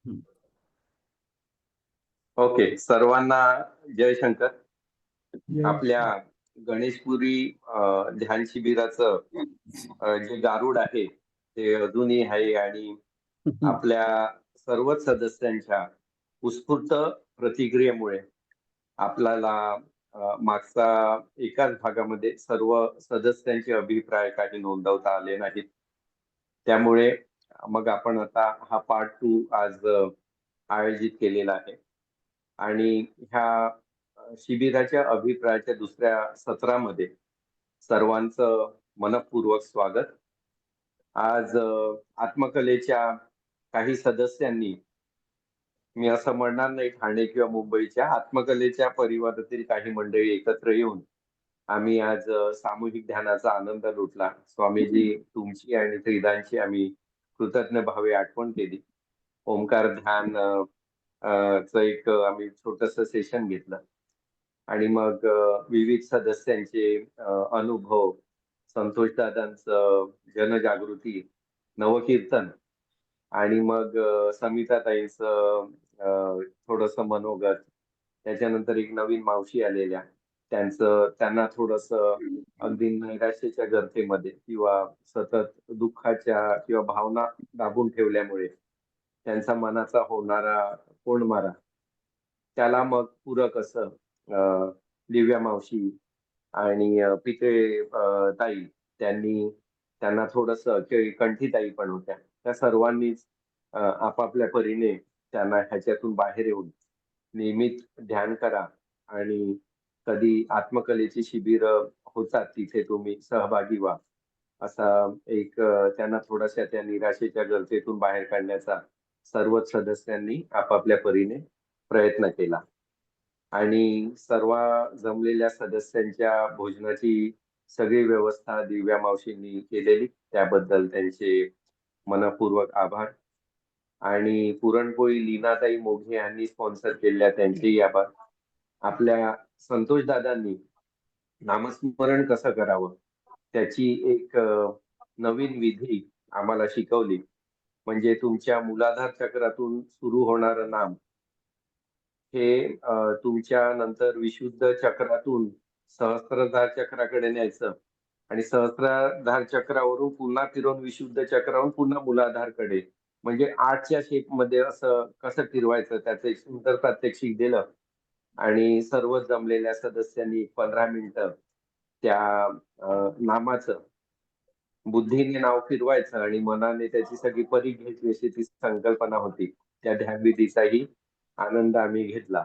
हं. ओके, सर्वांना जय शंकर. जय आपल्या गणेशपुरी ध्यान शिबिराचं जे गारुड आहे ते अजूनही आहे आणि आपल्या सर्वच सदस्यांच्या उत्स्फूर्त प्रतिक्रियेमुळे आपल्याला मागचा एकाच भागामध्ये सर्व सदस्यांचे अभिप्राय काही नोंदवता आले नाहीत. त्यामुळे मग आपण आता हा पार्ट 2 आज आयोजित केलेला आहे. आणि ह्या शिबिराच्या अभिप्रायाच्या दुसऱ्या सत्रामध्ये सर्वांचं मनःपूर्वक स्वागत. आज आत्मकलेच्या काही सदस्यांनी, मी असं म्हणणार नाही ठाणे किंवा मुंबईच्या, आत्मकलेच्या परिवारातील काही मंडळी एकत्र येऊन आम्ही आज सामूहिक ध्यानाचा आनंद लुटला. स्वामीजी, तुमची आणि त्रिदांची आम्ही कृतज्ञ भावे आठवण केली. ओंकार ध्यान चं एक आम्ही छोटस सेशन घेतलं आणि मग विविध सदस्यांचे अनुभव, संतोष दादांचं जनजागृती, नवकीर्तन आणि मग समिताताईंचं थोडस मनोगत, त्याच्यानंतर एक नवीन मावशी आलेल्या त्यांना थोडस अगदी नैराश्याच्या गर्तेमध्ये किंवा सतत दुःखाच्या किंवा भावना दाबून ठेवल्यामुळे त्यांचा मनाचा होणारा कोंडमारा, त्याला मग पूरक असं दिव्या मावशी आणि पिते ताई त्यांना थोडस, कंठीताई पण होत्या, त्या सर्वांनीच आपापल्या परीने त्यांना ह्याच्यातून बाहेर येऊन नियमित ध्यान करा आणि कधी आत्मकलेची शिबिर होतात तिथे तुम्ही सहभागी व्हा, असा एक त्यांना थोड्याशा त्या निराशेच्या गर्तेतून बाहेर काढण्याचा सर्वच सदस्यांनी आपापल्या परीने प्रयत्न केला. आणि सर्व जमलेल्या सदस्यांच्या भोजनाची सगळी व्यवस्था दिव्या मावशींनी केलेली, त्याबद्दल त्यांचे मनपूर्वक आभार. आणि पुरणपोळी लीनाताई मोघे यांनी स्पॉन्सर केलेल्या त्यांचेही आभार. आपल्या संतोष दादांनी नामस्मरण कसं करावं त्याची एक नवीन विधी आम्हाला शिकवली. म्हणजे तुमच्या मूलाधार चक्रातून सुरू होणारं नाम हे तुमच्या नंतर विशुद्ध चक्रातून सहस्त्रधार चक्राकडे न्यायचं आणि सहस्त्रधार चक्रावरून पुन्हा फिरून विशुद्ध चक्रावरून पुन्हा मूलाधारकडे, म्हणजे 8च्या शेप मध्ये असं कसं फिरवायचं त्याचं एक सुंदर प्रात्यक्षिक दिलं. आणि सर्व जमलेल्या सदस्यांनी 15 मिनिटं त्या नामाचं बुद्धीने नाव फिरवायचं आणि मनाने त्याची सगळी परीघ घ्यायची अशी ती संकल्पना होती. त्या ध्यानविधीचाही आनंद आम्ही घेतला.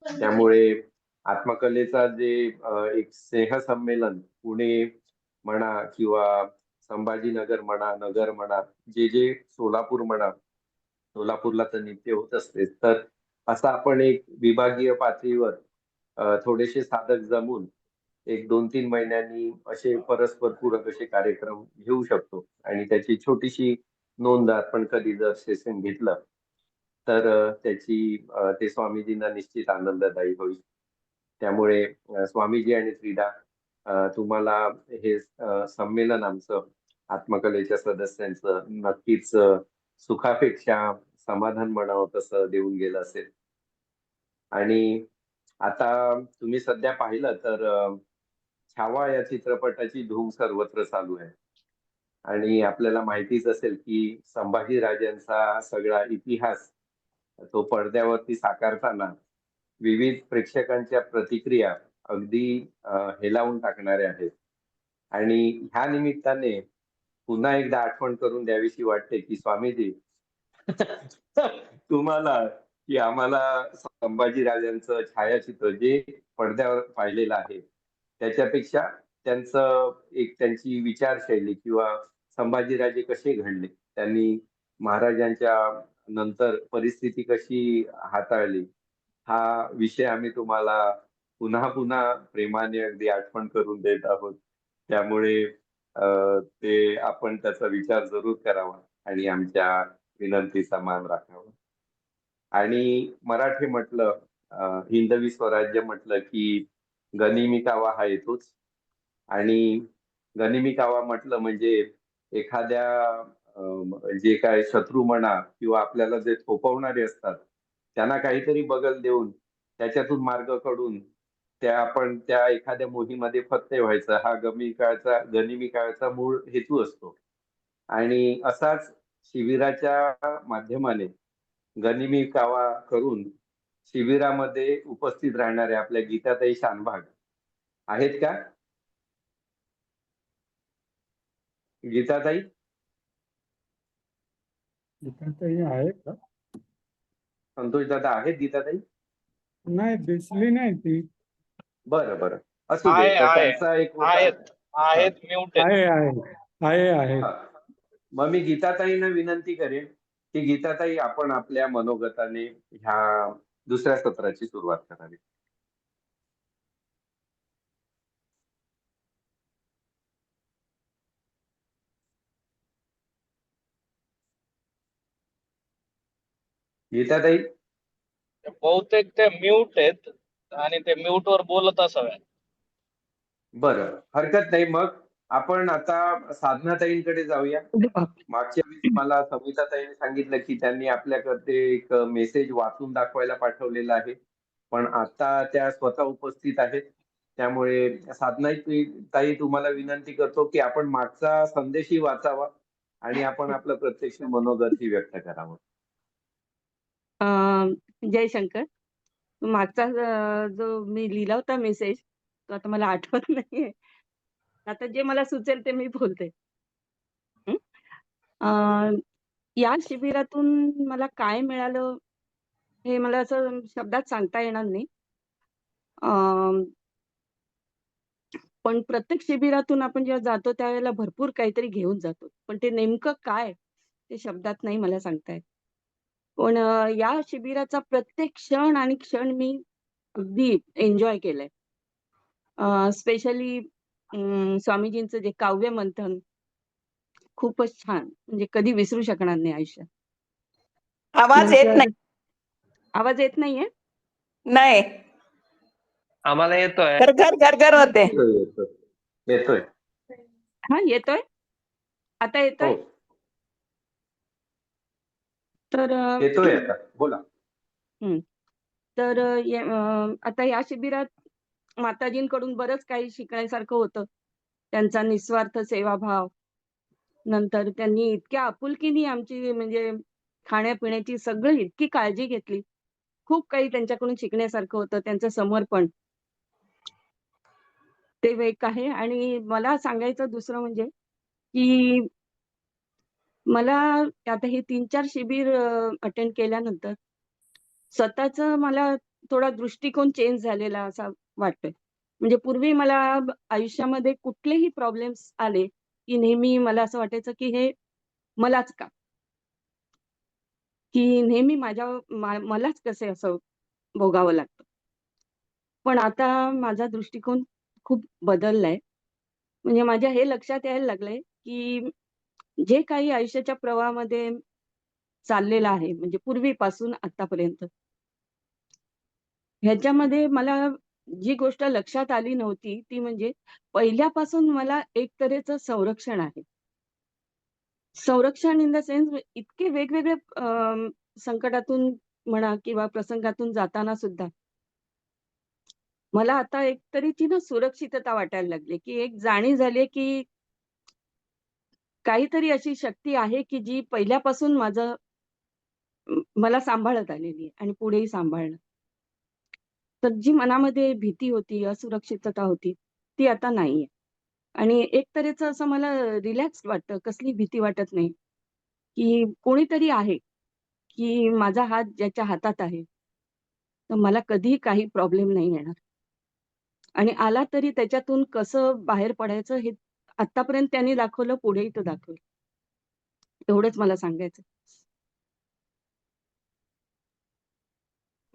त्यामुळे आत्मकलेचा जे एक स्नेहसंमेलन पुणे म्हणा किंवा संभाजीनगर म्हणा, नगर म्हणा, जे सोलापूर म्हणा, सोलापूरला तर नित्य होत असते, तर असा आपण एक विभागीय पातळीवर थोडेसे साधक जमून एक 2-3 महिन्यांनी असे परस्पर पूरक असे कार्यक्रम घेऊ शकतो. आणि त्याची छोटीशी नोंद आपण कधी जर सेशन घेतलं तर ते स्वामीजींना निश्चित आनंददायी होईल. त्यामुळे स्वामीजी आणि श्रीदा, तुम्हाला हे संमेलन आमचं आत्मकलेच्या सदस्यांचं नक्कीच सुखापेक्षा समाधान म्हणावं तसं देऊन गेलं असेल. आणि आता तुम्ही सध्या पाहिलं तर छावा या चित्रपटाची धूम सर्वत्र चालू आहे. आणि आपल्याला माहितीच असेल की संभाजी राजांचा सगळा इतिहास तो पडद्यावरती साकारताना विविध प्रेक्षकांच्या प्रतिक्रिया अगदी हेलावून टाकणाऱ्या आहेत. आणि ह्या निमित्ताने पुन्हा एकदा आठवण करून द्यावीशी वाटते की स्वामीजी, तुम्हाला की आम्हाला संभाजी राजांचं छायाचित्र जे पडद्यावर पाहिलेलं आहे त्याच्यापेक्षा त्यांची विचारशैली किंवा संभाजीराजे कसे घडले, त्यांनी महाराजांच्या नंतर परिस्थिती कशी हाताळली, हा विषय आम्ही तुम्हाला पुन्हा पुन्हा प्रेमाने अगदी आठवण करून देत आहोत. त्यामुळे ते आपण त्याचा विचार जरूर करावा आणि आमच्या विनंतीचा मान राखावा. आणि मराठी म्हटलं, हिंदवी स्वराज्य म्हटलं की गनिमी कावा हा येतोच. आणि गनिमी कावा म्हटलं म्हणजे एखाद्या जे काय शत्रू म्हणा किंवा आपल्याला जे थोपवणारे असतात त्यांना काहीतरी बगल देऊन त्याच्यातून मार्ग काढून आपण त्या एखाद्या मोहीमध्ये फत्ते व्हायचं हा गनिमी काळाचा मूळ हेतू असतो. आणि असाच शिबिराच्या माध्यमाने गनिमी कावा करून शिबिरामध्ये उपस्थित राहणाऱ्या आपल्या गीताताई शानभाग आहेत का? गीताताई गीताताई आहे का? संतोष दादा आहेत गीताताई? नाही, दिसली नाही ती. बरं बरं, असू दे. तर त्यांचा एक होता. आहेत म्यूट आहे आहे आहे. मग मी गीताताईंना विनंती करेन की गीताताई आपण आपल्या मनोगताने ह्या दुसऱ्या सत्राची सुरुवात करावी. गीताताई बहुतेक ते म्यूट आहेत आणि ते म्यूट वर बोलत असाव्या. बरं, हरकत नाही. मग आपण आता साधनाताईंकडे जाऊया. मागच्या वेळी मला सविताताईंनी सांगितलं की त्यांनी आपल्याकडे एक मेसेज वाचून दाखवायला पाठवलेला आहे, पण आता त्या स्वतः उपस्थित आहेत. त्यामुळे साधनाताई तुम्हाला विनंती करतो की आपण मागचा संदेशही वाचावा आणि आपण आपलं प्रत्यक्ष मनोगतही व्यक्त करावं. जय शंकर. मागचा जो मी लिहिला होता मेसेज तो आता मला आठवत नाहीये. आता जे मला सुचेल ते मी बोलते. या शिबिरातून मला काय मिळालं हे मला असं शब्दात सांगता येणार नाही. पण प्रत्येक शिबिरातून आपण जेव्हा जातो त्यावेळेला भरपूर काहीतरी घेऊन जातो. पण ते नेमकं काय ते शब्दात नाही मला सांगता येत. पण या शिबिराचा प्रत्येक क्षण आणि क्षण मी अगदी एन्जॉय केलंय. स्पेशली स्वामीजींचं जे काव्य मंथन खूपच छान, म्हणजे कधी विसरू शकणार नाही आयुष्यात. आवाज येत नाही. आवाज येत नाहीये? नाही, आम्हाला येतोय. घर होते. येतोय. हा, येतोय. आता येतोय? तर येतोय आता, बोला. तर आता या शिबिरात माताजींकडून बरंच काही शिकण्यासारखं होतं. त्यांचा निस्वार्थ सेवाभाव, नंतर त्यांनी इतक्या आपुलकीने आमची म्हणजे खाण्यापिण्याची सगळी इतकी काळजी घेतली. खूप काही त्यांच्याकडून शिकण्यासारखं होतं. त्यांचं समर्पण ते एक आहे. आणि मला सांगायचं दुसरं म्हणजे की मला आता हे 3-4 शिबिर अटेंड केल्यानंतर स्वतःचं मला थोडा दृष्टिकोन चेंज झालेला असा वाटतोय. म्हणजे पूर्वी मला आयुष्यामध्ये कुठलेही प्रॉब्लेम्स आले की नेहमी मला असं वाटायचं की हे मलाच का? की नेहमी मलाच कसे असं भोगावं लागतं. पण आता माझा दृष्टिकोन खूप बदललाय. म्हणजे माझ्या हे लक्षात यायला लागलंय की जे काही आयुष्याच्या प्रवाहामध्ये चाललेलं आहे, म्हणजे पूर्वीपासून आतापर्यंत, ह्याच्यामध्ये मला जी गोष्ट लक्षात आली नव्हती ती म्हणजे पहिल्यापासून मला एक तऱ्हेचं संरक्षण आहे. संरक्षण इन द सेन्स इतके वेगवेगळे संकटातून म्हणा किंवा प्रसंगातून जाताना सुद्धा मला आता एक तऱ्हेची ना सुरक्षितता वाटायला लागली, की एक जाणीव झाली की काहीतरी अशी शक्ती आहे की जी पहिल्यापासून मला सांभाळत आलेली आहे आणि पुढेही सांभाळणं. तर जी मनामध्ये भीती होती, असुरक्षितता होती, ती आता नाहीये. आणि एक तऱ्हेचं असं मला रिलॅक्स वाटतं, कसली भीती वाटत नाही, की कोणीतरी आहे, की माझा हात ज्याच्या हातात आहे, तर मला कधीही काही प्रॉब्लेम नाही येणार. आणि आला तरी त्याच्यातून कसं बाहेर पडायचं हे आत्तापर्यंत त्यांनी दाखवलं, पुढेही तो दाखवेल. एवढंच मला सांगायचं.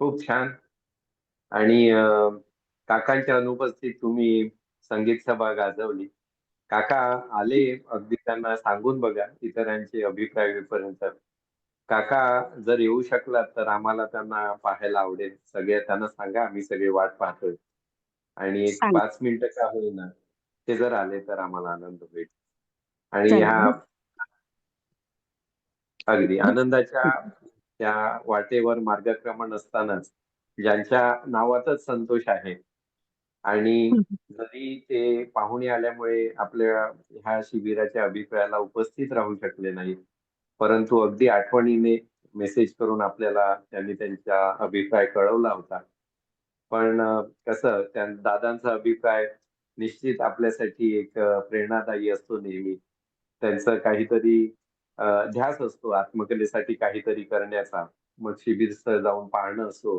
खूप छान. आणि काकांच्या अनुपस्थित तुम्ही संगीत सभा गाजवली. काका आले, अगदी त्यांना सांगून बघा इतरांचे अभिप्राय होईपर्यंत. काका जर येऊ शकलात तर आम्हाला त्यांना पाहायला आवडेल. सगळे त्यांना सांगा आम्ही सगळे वाट पाहतोय. आणि एक सांग 5 मिनिटं का होईना ते जर आले तर आम्हाला आनंद होईल. आणि चला. ह्या अगदी आनंदाच्या त्या वाटेवर मार्गक्रमण असतानाच ज्यांच्या नावातच संतोष आहे आणि जरी ते पाहुणे आल्यामुळे आपल्या ह्या शिबिराच्या अभिप्रायाला उपस्थित राहू शकले नाहीत, परंतु अगदी आठवणीने मेसेज करून आपल्याला त्यांनी त्यांचा अभिप्राय कळवला होता. पण कसं त्या दादांचा अभिप्राय निश्चित आपल्यासाठी एक प्रेरणादायी असतो नेहमी. त्यांचं काहीतरी ध्यास असतो आत्मकलेसाठी काहीतरी करण्याचा. मग शिबिर जाऊन पाहणं असो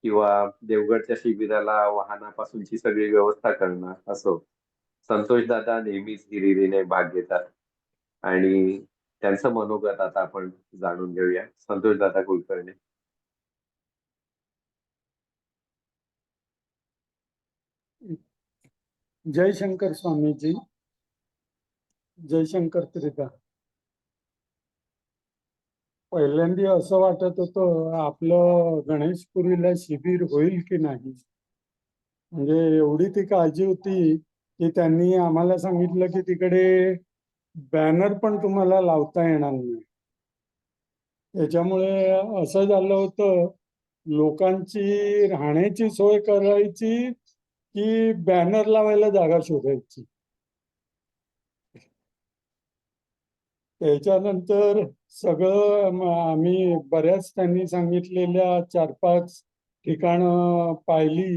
किंवा देवगडच्या शिबिराला वाहनापासूनची सगळी व्यवस्था करणं असो. संतोष दादा नेहमीच हिरिरीने भाग घेतात आणि त्यांचं मनोगत आता आपण जाणून घेऊया. संतोष दादा कुलकर्णी. जयशंकर स्वामीजी. जयशंकर त्रिदा. पहिल्यांदा असं वाटत होतं आपलं गणेशपुरीला शिबिर होईल की नाही. म्हणजे एवढी ती काळजी होती की त्यांनी आम्हाला सांगितलं की तिकडे बॅनर पण तुम्हाला लावता येणार नाही. त्याच्यामुळे असं झालं होतं, लोकांची राहण्याची सोय करायची की बॅनर लावायला जागा शोधायची. त्याच्यानंतर सगळं आम्ही बऱ्याच त्यांनी सांगितलेल्या 4-5 ठिकाणं पाहिली,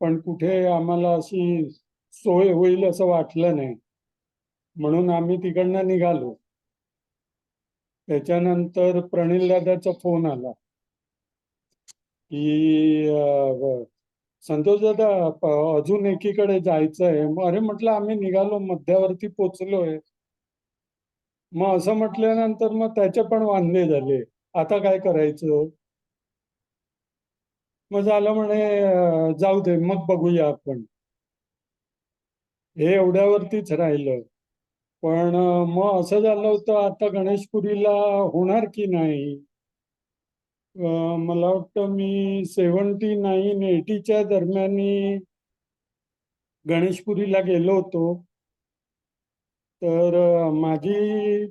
पण कुठे आम्हाला अशी सोय होईल असं वाटलं नाही. म्हणून आम्ही तिकडनं निघालो. त्याच्यानंतर प्रणील दादाचा फोन आला की संतोष दादा अजून एकीकडे जायचंय. अरे म्हटलं आम्ही निघालो, मध्यावरती पोचलोय. मग असं म्हटल्यानंतर मग त्याचे पण वांदे झाले, आता काय करायचं. मग झालं म्हणे जाऊ दे मग बघूया आपण. हे एवढ्यावरतीच राहिलं. पण मग असं झालं होतं, आता गणेशपुरीला होणार की नाही. मला वाटतं मी 79-80च्या दरम्यान गणेशपुरीला गेलो होतो. तर माझी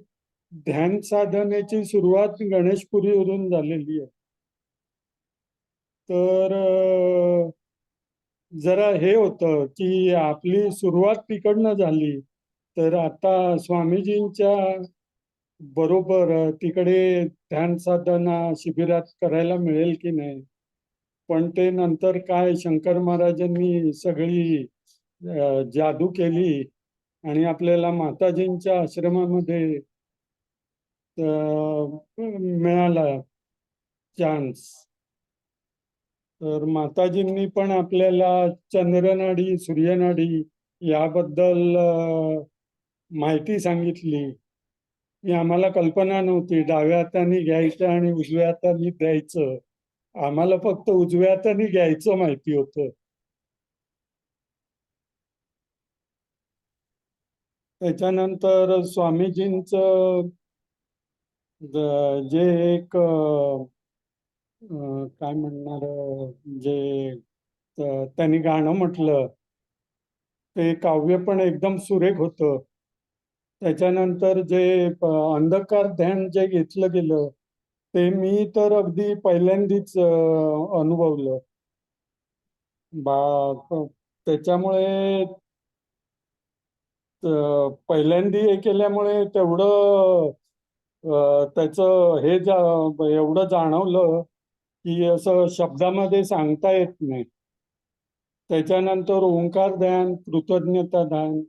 ध्यान साधनेची सुरुवात गणेशपुरीवरून झालेली आहे. तर जरा हे होतं की आपली सुरुवात तिकडनं झाली, तर आता स्वामीजींच्या बरोबर तिकडे ध्यान साधना शिबिरात करायला मिळेल की नाही. पण ते नंतर काय शंकर महाराजांनी सगळी जादू केली आणि आपल्याला माताजींच्या आश्रमामध्ये मिळाला चान्स. तर माताजींनी पण आपल्याला चंद्रनाडी, सूर्यनाडी याबद्दल माहिती सांगितली. ही आम्हाला कल्पना नव्हती. डाव्या हाताने घ्यायचं आणि उजव्या हाताने द्यायचं. आम्हाला फक्त उजव्या हाताने घ्यायचं माहिती होतं. त्याच्यानंतर स्वामीजींचं जे एक काय म्हणणार, जे त्यांनी गाणं म्हटलं ते काव्य पण एकदम सुरेख होतं. त्याच्यानंतर जे अंधकार ध्यान जे घेतलं गेलं ते मी तर अगदी पहिल्यांदाच अनुभवलं. त्याच्यामुळे पहिल्यांदा हे केल्यामुळे तेवढं त्याचं हे एवढं जाणवलं की असं शब्दामध्ये सांगता येत नाही. त्याच्यानंतर ओंकार ध्यान, कृतज्ञता ध्यान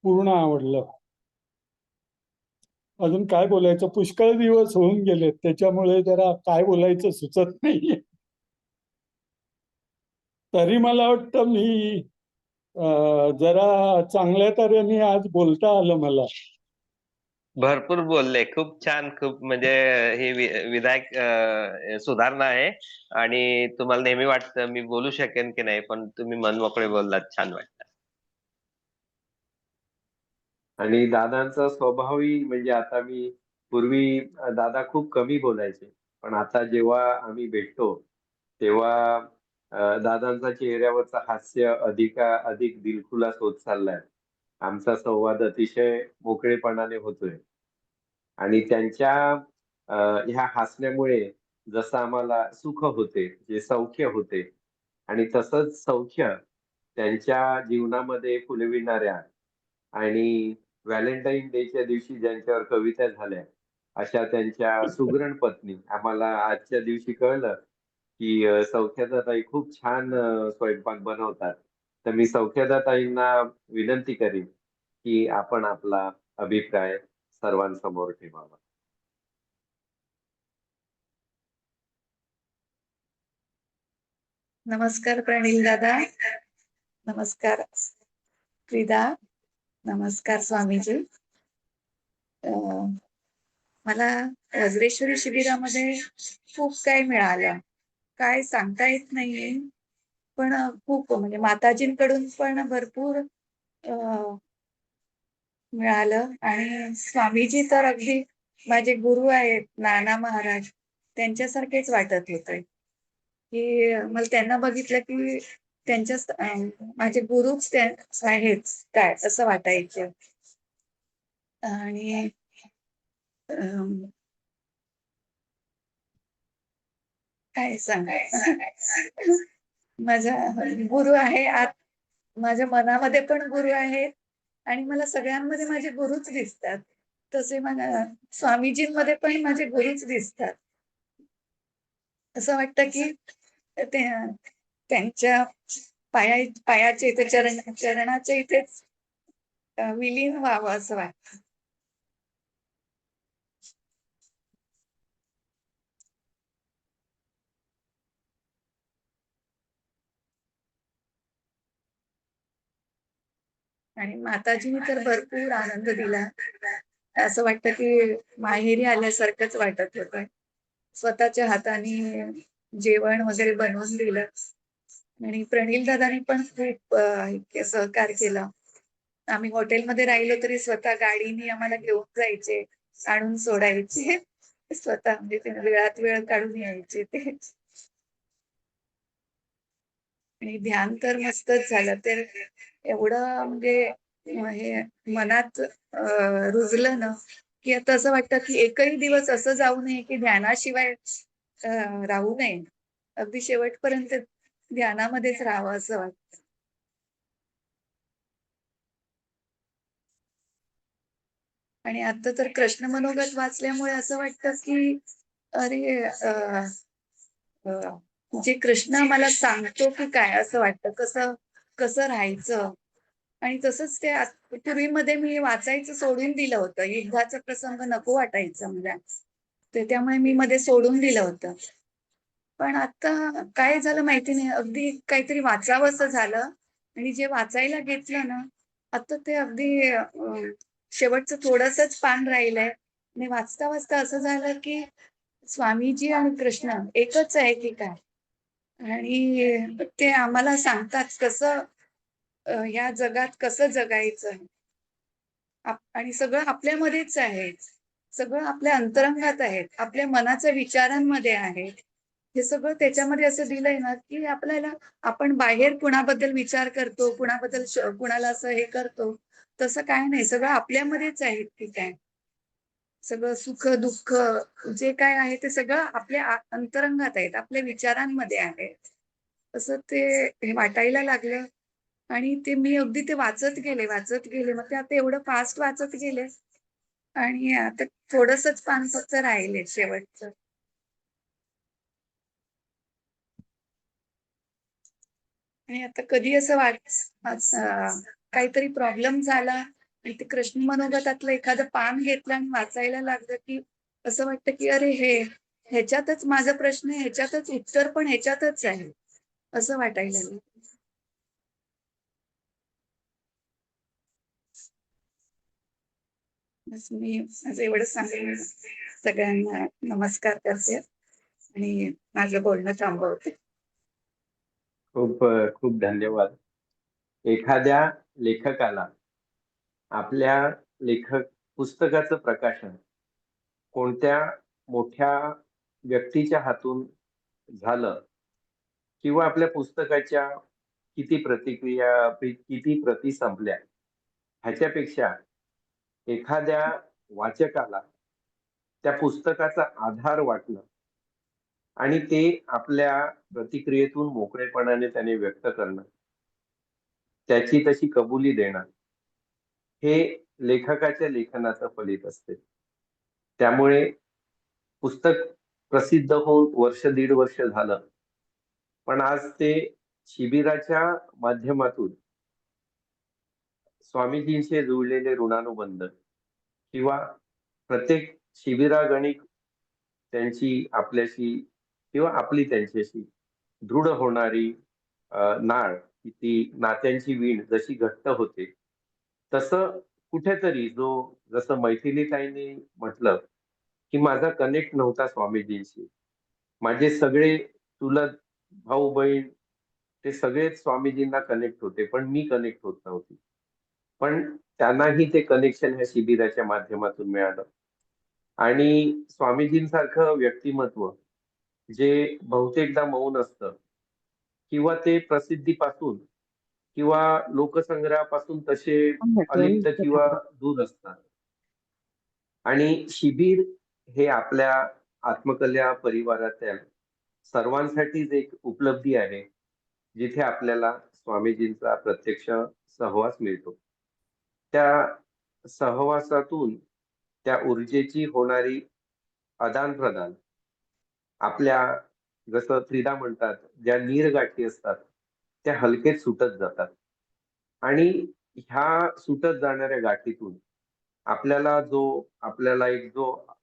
पूर्ण आवडलं. अजून काय बोलायचं, पुष्कळ दिवस होऊन गेले त्याच्यामुळे जरा काय बोलायचं सुचत नाहीये. तरी मला वाटतं मी जरा चांगल्या तऱ्हेने आज बोलता आलं मला. भरपूर बोलले. खूप छान. खूप म्हणजे ही विधायक सुधारणा आहे आणि तुम्हाला नेहमी वाटतं मी बोलू शकेन की नाही, पण तुम्ही मनमोकळे बोललात. छान वाटतं. आणि दादांचा स्वभावही म्हणजे आता मी पूर्वी दादा खूप कमी बोलायचे, पण आता जेव्हा आम्ही भेटतो तेव्हा दादांचा चेहऱ्यावरचं हास्य अधिक दिलखुलास होत चाललाय. आमचा संवाद अतिशय मोकळेपणाने होतोय आणि त्यांच्या ह्या हसण्यामुळे जसं आम्हाला सुख होते, जे सौख्य होते आणि तसंच सौख्य त्यांच्या जीवनामध्ये फुलविणाऱ्या आणि व्हॅलेंटाईन डेच्या दिवशी ज्यांच्यावर कविता झाल्या, अशा त्यांच्या सुगरण पत्नी आम्हाला आजच्या दिवशी कळलं, की सौख्यादाताई खूप छान स्वयंपाक बनवतात. तर मी सौख्यादाताईंना विनंती करीन, की आपण आपला अभिप्राय सर्वांसमोर ठेवावा. नमस्कार प्रणील दादा. नमस्कार प्रिदा. नमस्कार स्वामीजी. मला वज्रेश्वरी शिबिरामध्ये खूप काही मिळालं. काय सांगता येत नाहीये. पण खूप म्हणजे माताजींकडून पण भरपूर मिळालं आणि स्वामीजी तर अगदी माझे गुरु आहेत नाना महाराज त्यांच्यासारखेच वाटत होते. की मला त्यांना बघितलं की त्यांच्या माझे गुरुच त्या आहेत काय असं वाटायचं. आणि अम, काय सांगायचं माझा गुरु आहे आत माझ्या मनामध्ये पण गुरु आहेत आणि मला सगळ्यांमध्ये माझे गुरुच दिसतात. तसे मला स्वामीजींमध्ये पण माझे गुरुच दिसतात. असं वाटतं की ते त्यांच्या पायाचे इथे चरणाच्या इथेच विलीन व्हावं असं वाटतं. आणि माताजींनी तर भरपूर आनंद दिला. असं वाटतं की माहेरी आल्यासारखंच वाटत होतं. स्वतःच्या हाताने जेवण वगैरे बनवून दिलं आणि प्रणील दादानी पण खूप सहकार केलं. आम्ही हॉटेलमध्ये राहिलो तरी स्वतः गाडीने आम्हाला घेऊन जायचे, आणून सोडायचे. स्वतः म्हणजे ते वेळात वेळ काढून यायचे ते. आणि ध्यान तर मस्तच झालं. तर एवढं म्हणजे हे मनात रुजलं ना, की आता असं वाटतं की एकही दिवस असं जाऊ नये की ध्यानाशिवाय राहू नये. अगदी शेवटपर्यंत ध्यानामध्येच राहावं असं वाटतं. आणि आता तर कृष्ण मनोगत वाचल्यामुळे असं वाटतं की अरे जे कृष्ण मला सांगतो की काय असं वाटतं कसं कसं राहायचं. आणि तसंच ते पूर्वीमध्ये मी वाचायचं सोडून दिलं होतं. युद्धाचा प्रसंग नको वाटायचा मला. तर त्यामुळे मी मध्ये सोडून दिलं होतं. पण आता काय झालं माहिती नाही. अगदी काहीतरी वाचावंसं झालं आणि जे वाचायला घेतलं ना, आता ते अगदी शेवटचं थोडंसंच पान राहिलंय आणि वाचता असं झालं की स्वामीजी आणि कृष्ण एकच आहे की काय? आणि ते आम्हाला सांगतात कसं ह्या जगात कसं जगायचं आणि सगळं आपल्यामध्येच आहे. सगळं आपल्या अंतरंगात आहे. आपल्या मनाच्या विचारांमध्ये आहे. हे सगळं त्याच्यामध्ये असं दिलंय ना, की आपल्याला आपण बाहेर कुणाबद्दल विचार करतो, कुणाबद्दल कुणाला असं हे करतो, तसं काय नाही. सगळं आपल्यामध्येच आहे की काय. सगळं सुख-दुःख जे काय आहे ते सगळं आपल्या अंतरंगात आहेत. आपल्या विचारांमध्ये आहे. असं ते हे वाटायला लागलं आणि ते मी अगदी ते वाचत गेले. मग ते आता एवढं फास्ट वाचत गेले आणि आता थोडंसंच पान फक्त राहिले शेवटचं. आणि आता कधी असं काहीतरी प्रॉब्लेम झाला आणि ते कृष्ण मनोगतातलं एखादं पान घेतलं आणि वाचायला लागलं की असं वाटतं की अरे ह्याच्यातच माझा प्रश्न आहे, ह्याच्यातच उत्तर पण ह्याच्यातच आहे असं वाटायला लागलं. बस मी माझं एवढं सांगेन. सगळ्यांना नमस्कार करते आणि माझं बोलणं थांबवते. खूप धन्यवाद. एखाद्या लेखकाला आपल्या पुस्तकाचं प्रकाशन कोणत्या मोठ्या व्यक्तीच्या हातून झालं किंवा आपल्या पुस्तकाच्या किती प्रती संपल्या ह्याच्यापेक्षा एखाद्या वाचकाला त्या पुस्तकाचा आधार वाटणं आणि ते आपल्या प्रतिक्रियेतून मोकळेपणाने त्याने व्यक्त करणं, त्याची तशी कबुली देणं, हे लेखकाच्या लेखनाचं फलित असते. त्यामुळे पुस्तक प्रसिद्ध होऊन वर्ष दीड वर्ष झालं, पण आज ते शिबिराच्या माध्यमातून स्वामीजींशी जुळलेले ऋणानुबंध किंवा प्रत्येक शिबिरागणिक त्यांची आपल्याशी किंवा आपली त्यांच्याशी दृढ होणारी नाळ, ती नात्यांची वीण जशी घट्ट होते, तसं कुठेतरी जसं मैथिलीताईंनी म्हटलं की माझा कनेक्ट नव्हता स्वामीजींशी, माझे सगळे चुलत भाऊ बहीण ते सगळेच स्वामीजींना कनेक्ट होते, पण मी कनेक्ट होत नव्हती. पण त्यांनाही ते कनेक्शन ह्या शिबिराच्या माध्यमातून मिळालं आणि स्वामीजींसारखं व्यक्तिमत्व जे बहुतेकदा मौन असतं किंवा ते प्रसिद्धीपासून किंवा लोकसंग्रहापासून तसे अलिप्त किंवा दूर असतात. आणि शिबिर हे आपल्या आत्मकल्या परिवारातील सर्वांसाठीच एक उपलब्धी आहे, जिथे आपल्याला स्वामीजींचा प्रत्यक्ष सहवास मिळतो. त्या सहवासातून त्या ऊर्जेची होणारी आदान-प्रदान आपल्या जसं फ्रीदा म्हणतात, ज्या नीरगाठी असतात, त्या हलकेच सुटत जातात. आणि ह्या सुटत जाणाऱ्या गाठीतून आपल्याला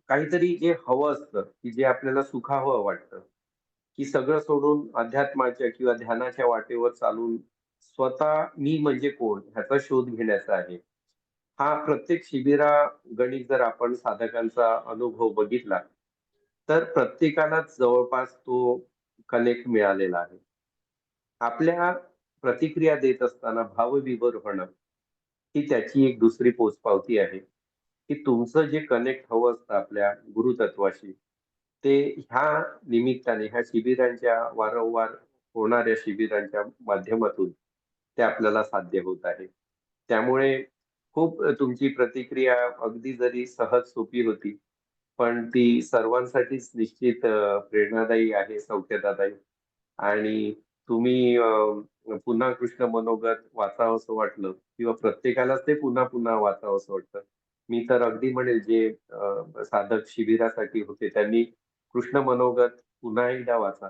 काहीतरी जे हवं असतं, की जे आपल्याला सुखावं वाटतं, की सगळं सोडून अध्यात्माच्या किंवा ध्यानाच्या वाटेवर चालून स्वतः मी म्हणजे कोण ह्याचा शोध घेण्याचा आहे. हा प्रत्येक शिबिरागणिक जर आपण साधकांचा अनुभव बघितला, तर प्रत्येकालाच जवळपास तो कनेक्ट मिळालेला आहे. आपल्या प्रतिक्रिया देत असताना भावविभोर होणं ही त्याची एक दुसरी पोचपावती आहे, की तुमचं जे कनेक्ट हवं असतं आपल्या गुरुतत्वाशी, ते ह्या निमित्ताने ह्या शिबिरांच्या वारंवार होणाऱ्या शिबिरांच्या माध्यमातून ते आपल्याला साध्य होत आहे. त्यामुळे खूप तुमची प्रतिक्रिया अगदी जरी सहज सोपी होती, पण ती सर्वांसाठीच निश्चित प्रेरणादायी आहे, सौख्यदायी. आणि तुम्ही पुन्हा कृष्ण मनोगत वाचावंसं वाटलं किंवा प्रत्येकालाच ते पुन्हा पुन्हा वाचावंसं वाटतं. मी तर अगदी म्हणेल जे साधक शिबिरासाठी होते त्यांनी कृष्ण मनोगत पुन्हा एकदा वाचा.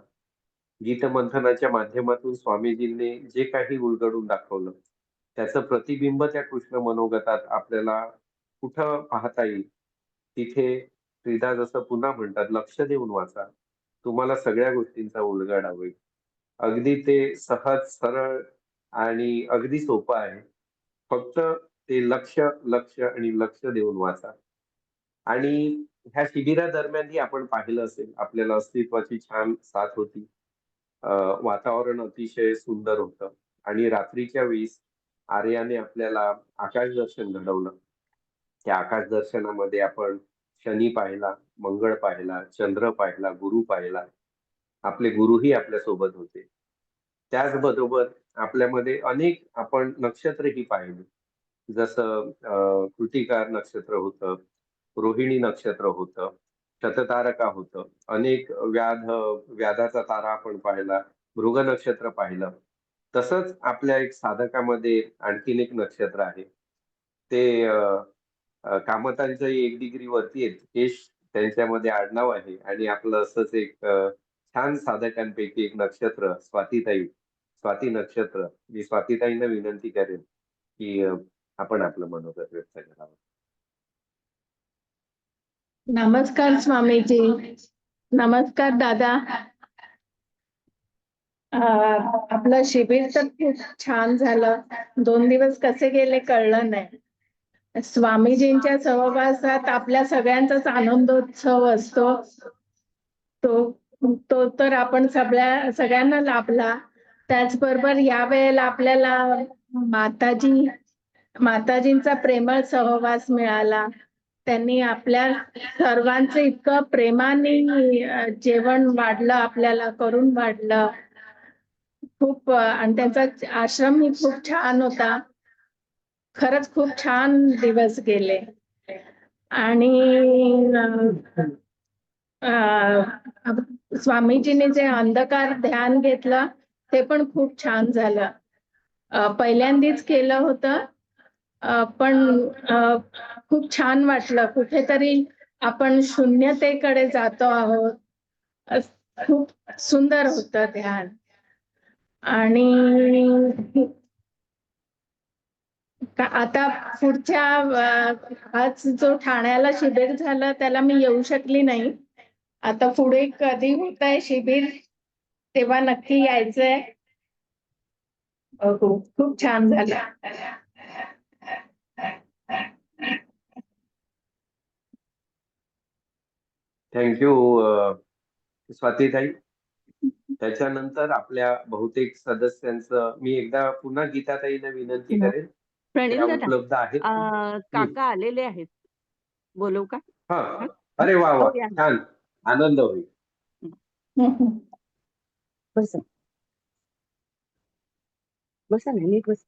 गीतमंथनाच्या माध्यमातून स्वामीजींनी जे काही उलगडून दाखवलं, त्याचं प्रतिबिंब त्या कृष्ण मनोगतात आपल्याला कुठं पाहता येईल, तिथे श्रीदा जसं पुन्हा म्हणतात, लक्ष देऊन वाचा. तुम्हाला सगळ्या गोष्टींचा उलगडा होईल. अगदी ते सहज, सरळ आणि अगदी सोपं आहे. फक्त ते लक्ष, लक्ष आणि लक्ष देऊन वाचा. आणि ह्या शिबिरादरम्यानही आपण पाहिलं असेल, आपल्याला अस्तित्वाची छान साथ होती. वातावरण अतिशय सुंदर होतं आणि रात्रीच्या वेळेस आर्याने आपल्याला आकाश दर्शन घडवलं. त्या आकाश दर्शनामध्ये आपण शनी पाहिला, मंगळ पाहिला, चंद्र पाहिला, गुरु पाहिला. आपले गुरुही आपल्या सोबत होते. त्याचबरोबर आपल्यामध्ये अनेक आपण नक्षत्रही पाहिली. जसं कृतिका नक्षत्र होतं, रोहिणी नक्षत्र होतं, शततारका होतं. अनेक व्याधाचा तारा आपण पाहिला, मृग नक्षत्र पाहिलं. तसंच आपल्या एक साधकामध्ये आणखीन एक नक्षत्र आहे. ते कामतांचं 1 डिग्री वरती आहेत. हेश त्यांच्यामध्ये आडनाव आहे आणि आपलं असंच एक छान साधकांपैकी एक नक्षत्र स्वाती नक्षत्र. मी स्वातीताईंना विनंती करेन, की आपण आपलं मनोगत व्यक्त करावं. नमस्कार स्वामीजी. नमस्कार दादा. आपलं शिबिर तर खूप छान झालं. 2 दिवस कसे गेले कळलं नाही. स्वामीजींच्या सहवासात आपल्या सगळ्यांचाच आनंदोत्सव असतो. तो तर आपण सगळ्यांना लाभला. त्याचबरोबर या वेळेला आपल्याला माताजींचा प्रेमळ सहवास मिळाला. त्यांनी आपल्या सर्वांचं इतकं प्रेमाने जेवण वाढलं, आपल्याला करून वाढलं. खूप आणि त्यांचा आश्रम ही खूप छान होता. खरंच खूप छान दिवस गेले. आणि स्वामीजीने जे अंधकार ध्यान घेतलं ते पण खूप छान झालं. पहिल्यांदाच केलं होतं, पण खूप छान वाटलं. कुठेतरी आपण शून्यतेकडे जातो आहोत. खूप सुंदर होतं ध्यान. आणि आता पुढच्या आज जो ठाण्याला शिबिर झालं त्याला मी येऊ शकली नाही. आता पुढे कधी होत आहे शिबिर तेव्हा नक्की यायचंय. खूप छान झालं. थँक्यू स्वातीताई. त्याच्यानंतर आपल्या बहुतेक सदस्यांचं मी एकदा पुन्हा गीताताईंना विनंती करेन, त्या प्रणित दादा, उपलब्ध आहेत. काका आलेले आहेत. बोलवू का? हा, अरे वा वा, हो, या. छान, आनंद होईल. बसा बसा ना, नीट बस.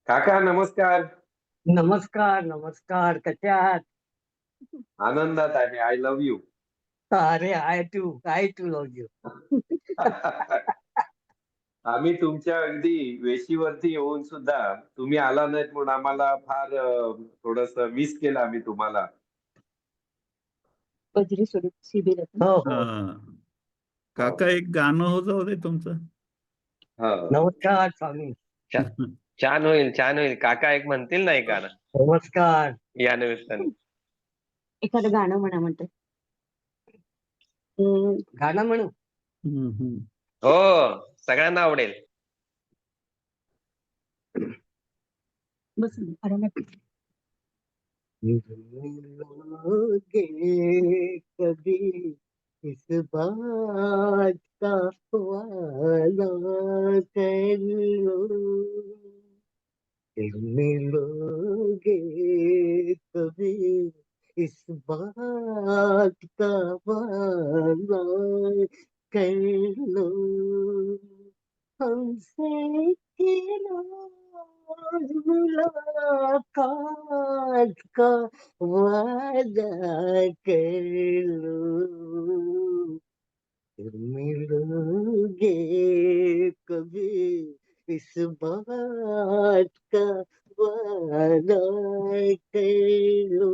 काका नमस्कार. नमस्कार नमस्कार, कसे आहात? आनंदात आहे. I love you. अरे आय टू लव्ह यू. आम्ही तुमच्या अगदी वेशीवरती येऊन सुद्धा तुम्ही आला नाहीत म्हणून आम्हाला फार थोडस मिस केलं आम्ही तुम्हाला. बजरी सोडून शिबिरात. हो हा. काका एक गाणं होतं ते तुमचं. हा. नमस्कार स्वामी. छान होईल, छान होईल. काका एक म्हणतील ना एक गाणं नमस्कार. या निमित्ताने. एखादं गाणं म्हणते. गाणं म्हणू. हो, सगळ्यांना आवडेल. बस आरामात. मिलोगे कभी इस बात का वादा कर लो, मिलोगे कभी इस बात का वादा कर लो, हमसे मुलाकात का वादा कर लो, मिलोगे कभी इस बात का वादा कर लो,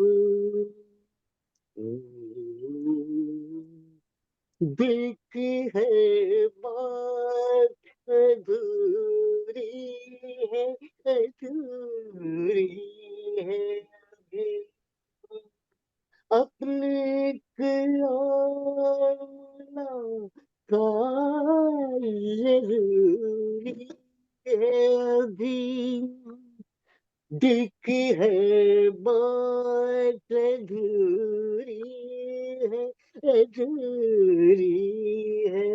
दिल की है बात अधूरी है, अधूरी है अभी, अपने का जरूरी है अभी, दिल की है बात अधूरी है, अधूरी है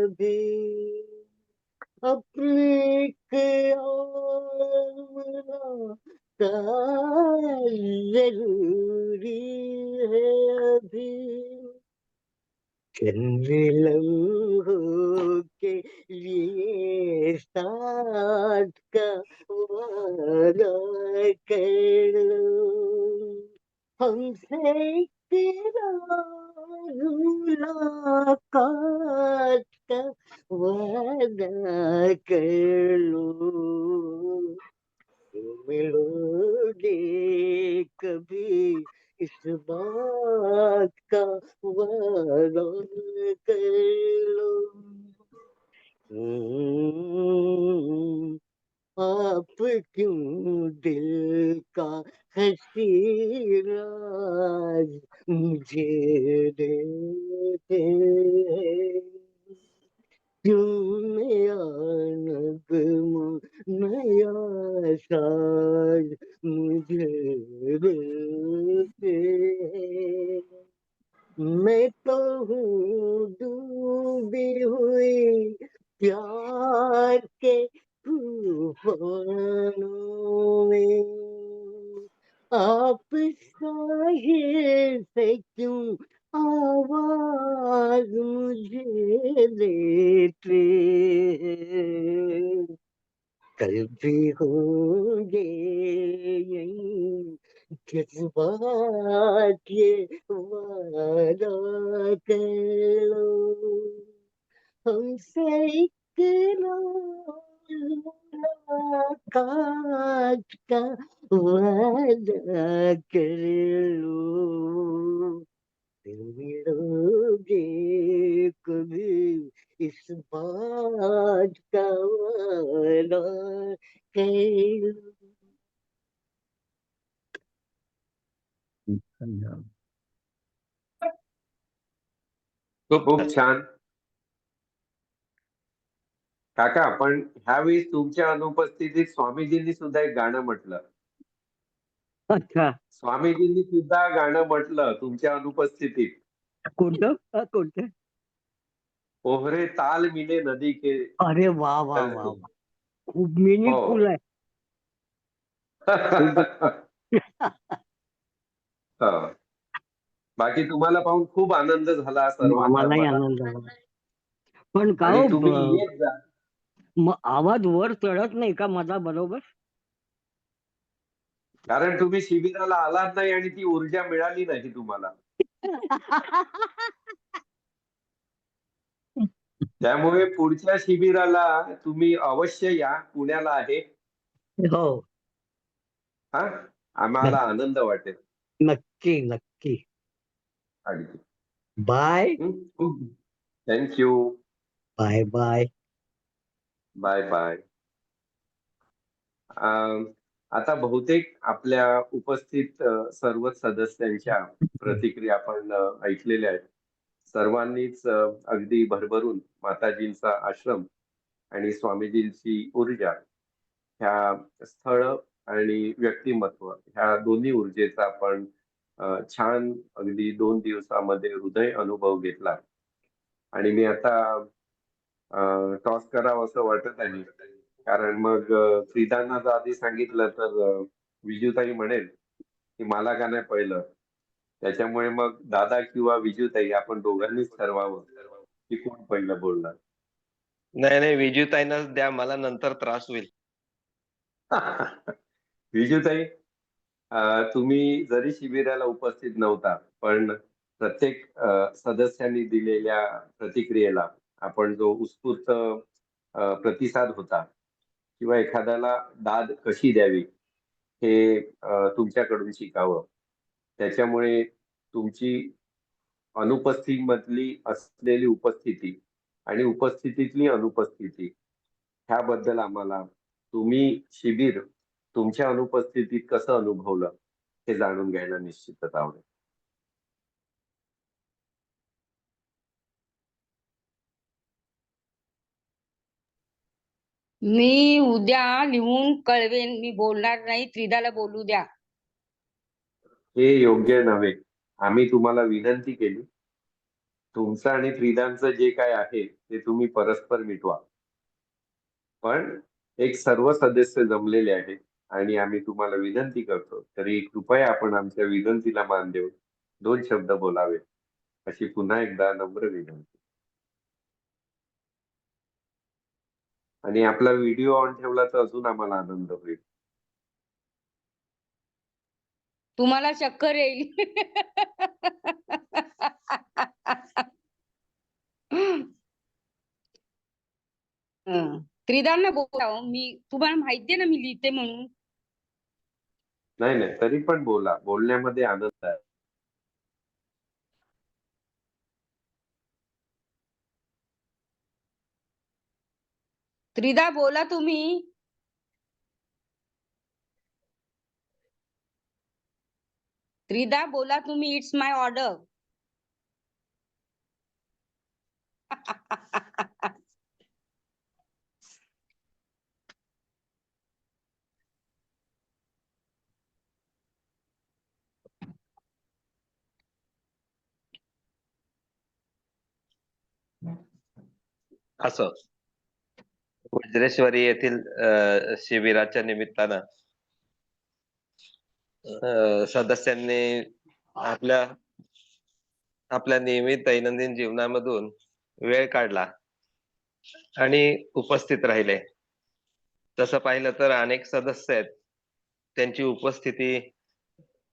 अभी, अपने का जरूरी है अभी, चंद लम्हों के लिए साथ का वादा कर लो, हमसे तेरा मुलाकात का वादा कर लो, मिलोगे कभी इस बात का वादा कर लो, आप क्यों दिल का हंसी राज मुझे देते हैं, क्यों नया नगमा नया साज मुझे देते हैं, मैं तो हूँ डूबी हुई प्यार के तूफानों में, आप साहिल से क्यों आवाज मुझे देते हैं, कल भी हो जज्बात ये वादा कर लो, हमसे इकरार मुलाकात का वादा कर लो, फिर मिलोगे कभी इस बात का वादा कर लो. धन्यवाद. खूप छान. काका, पण ह्यावेळी तुमच्या अनुपस्थितीत स्वामीजींनी सुद्धा एक गाणं म्हटलं. अच्छा, स्वामीजींनी सुद्धा गाणं म्हटलं तुमच्या अनुपस्थितीत. कोणतं कोणतं? ओहरे ताल मिले नदी के अरे वा वा तल वा से. वा, खूप मिनिंगफुल हो. आहे. हा. बाकी तुम्हाला पाहून खूप आनंद झाला सर्वांना आम्हालाही मला. आनंद झाला. पण का आणि हो, तुम्ही येत जा. आवाज वर चढत नाही का माझा बरोबर? कारण तुम्ही शिबिराला आलात नाही आणि ती ऊर्जा मिळाली नाही तुम्हाला. त्यामुळे पुढच्या शिबिराला तुम्ही अवश्य या. पुण्याला आहे. हो, हा, आम्हाला आनंद वाटेल. नक्की नक्की. अगदी. Bye thank you. Bye bye. Bye bye. आता बहुतेक आपल्या उपस्थित सर्वच सदस्यांच्या प्रतिक्रिया आपण ऐकलेल्या आहेत. सर्वांनीच अगदी भरभरून माताजींचा आश्रम आणि स्वामीजींची ऊर्जा, ह्या स्थळ आणि व्यक्तिमत्व, ह्या दोन्ही ऊर्जेचा आपण छान अगदी 2 दिवसामध्ये हृदय अनुभव घेतला. आणि मी आता टॉस करावं असं वाटत आहे. कारण मग श्रीदांना जर आधी सांगितलं तर विजूताई म्हणेल की मला का नाही पहिलं. त्याच्यामुळे मग दादा किंवा विजूताई आपण दोघांनीच ठरवावं की कोण पहिलं बोलणार. नाही, विजूताईंनाच द्या, मला नंतर त्रास होईल. विजूताई, तुम्ही जरी शिबिराला उपस्थित नव्हता, पण प्रत्येक सदस्यांनी दिलेल्या प्रतिक्रियेला आपण जो उत्स्फूर्त प्रतिसाद होता किंवा एखाद्याला दाद कशी द्यावी हे तुमच्याकडून शिकावं. त्याच्यामुळे तुमची अनुपस्थितीमधली असलेली उपस्थिती आणि उपस्थितीतली अनुपस्थिती ह्याबद्दल आम्हाला तुम्ही शिबिर तुमच्या अनुपस्थितीत कसं अनुभवलं हे जाणून घ्यायला निश्चितच आवडेल. मी उद्या लिहून कळवेन. मी बोलणार नाही, त्रिदाला बोलू द्या. हे योग्य नव्हे. आम्ही तुम्हाला विनंती केली. तुमचं आणि फ्रीदांचं जे काय आहे ते तुम्ही परस्पर मिटवा. पण एक सर्व सदस्य जमलेले आहेत आणि आम्ही तुम्हाला विनंती करतो, तरी कृपया आपण आमच्या विनंतीला मान देऊन 2 शब्द बोलावे अशी पुन्हा एकदा नम्र विनंती. आणि आपला व्हिडिओ ऑन ठेवला तर अजून आम्हाला आनंद होईल. तुम्हाला चक्कर येईल. त्रिदांना बोलाव. मी तुम्हाला माहितीये ना मी लिहिते म्हणून. नाही, तरी पण बोला. बोलण्यामध्ये आनंद आहे. त्रिदा बोला तुम्ही. त्रिदा बोला तुम्ही. It's my order. असं वज्रेश्वरी येथील शिबिराच्या निमित्तानं सदस्यांनी आपल्या नियमित दैनंदिन जीवनामधून वेळ काढला आणि उपस्थित राहिले. तसं पाहिलं तर अनेक सदस्य आहेत त्यांची उपस्थिती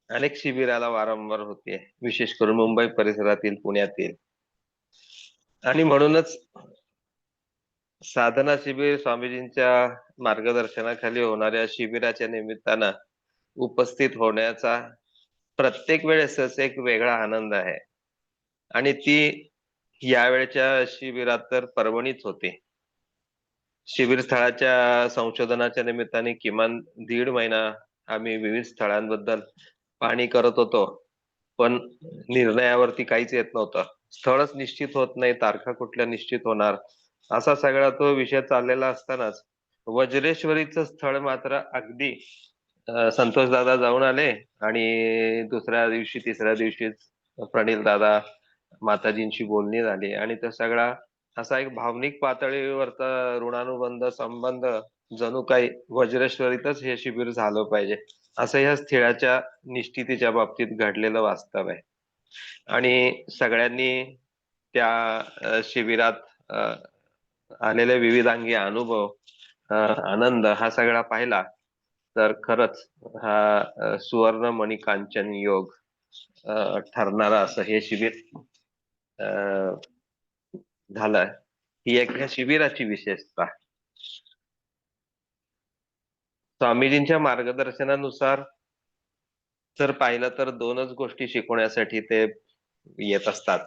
अनेक शिबिराला वारंवार होते, विशेष करून मुंबई परिसरातील, पुण्यातील. आणि म्हणूनच साधना शिबिर स्वामीजींच्या मार्गदर्शनाखाली होणाऱ्या शिबिराच्या निमित्तानं उपस्थित होण्याचा प्रत्येक वेळेसच एक वेगळा आनंद आहे. आणि ती यावेळच्या शिबिरात तर परभणीच होते. शिबिर स्थळाच्या संशोधनाच्या निमित्ताने किमान 1.5 महिना आम्ही विविध स्थळांबद्दल पाहणी करत होतो, पण निर्णयावरती काहीच येत नव्हतं. स्थळच निश्चित होत नाही, तारखा कुठल्या निश्चित होणार, असा सगळा तो विषय चाललेला असतानाच वज्रेश्वरीचं स्थळ मात्र अगदी संतोष दादा जाऊन आले आणि दुसऱ्या दिवशी, तिसऱ्या दिवशीच प्रणील दादा माताजींशी बोलणी झाली आणि तो सगळा असा एक भावनिक पातळीवरचा ऋणानुबंध संबंध जणू काही वज्रेश्वरीतच हे शिबिर झालं पाहिजे, असं ह्या स्थळाच्या निश्चितीच्या बाबतीत घडलेलं वास्तव आहे. आणि सगळ्यांनी त्या शिबिरात आलेले विविधांगी अनुभव, आनंद हा सगळा पाहिला तर खरंच हा सुवर्ण मणी कांचन योग ठरणारा असं हे शिबिर झालं. ही एक ह्या शिबिराची विशेषता. स्वामीजींच्या मार्गदर्शनानुसार जर पाहिलं तर 2च गोष्टी शिकवण्यासाठी ते येत असतात.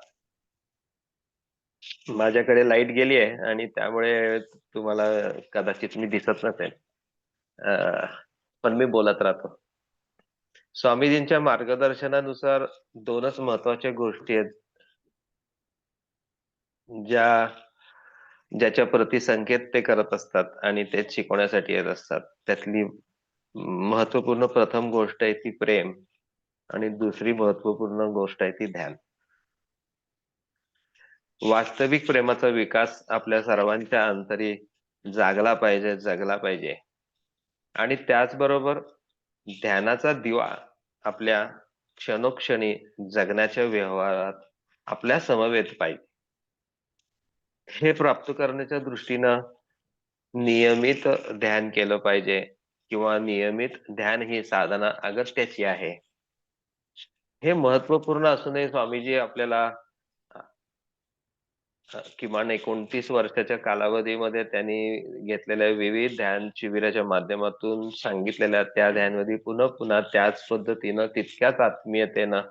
माझ्याकडे लाईट गेली आहे आणि त्यामुळे तुम्हाला कदाचित मी दिसत नसेल, पण मी बोलत राहतो. स्वामीजींच्या मार्गदर्शनानुसार 2च महत्वाच्या गोष्टी आहेत ज्याच्या प्रति संकेत ते करत असतात आणि तेच शिकवण्यासाठी येत असतात. त्यातली महत्वपूर्ण प्रथम गोष्ट आहे ती प्रेम आणि दुसरी महत्वपूर्ण गोष्ट आहे ती ध्यान. वास्तविक प्रेमाचा विकास आपल्या सर्वांच्या अंतरी जागला पाहिजे, जगला पाहिजे. आणि त्याचबरोबर ध्यानाचा दिवा आपल्या क्षणोक्षणी जगण्याच्या व्यवहारात आपल्या समवेत पाहिजे. हे प्राप्त करण्याच्या दृष्टीनं नियमित ध्यान केलं पाहिजे किंवा नियमित ध्यान ही साधना अगत्याची आहे. हे महत्वपूर्ण असूनही स्वामीजी आपल्याला किमान 29 वर्षाच्या कालावधीमध्ये त्यांनी घेतलेल्या विविध ध्यान शिबिराच्या माध्यमातून सांगितलेल्या त्या ध्यानविधी पुन्हा पुन्हा त्याच पद्धतीनं, तितक्याच आत्मीयतेनं,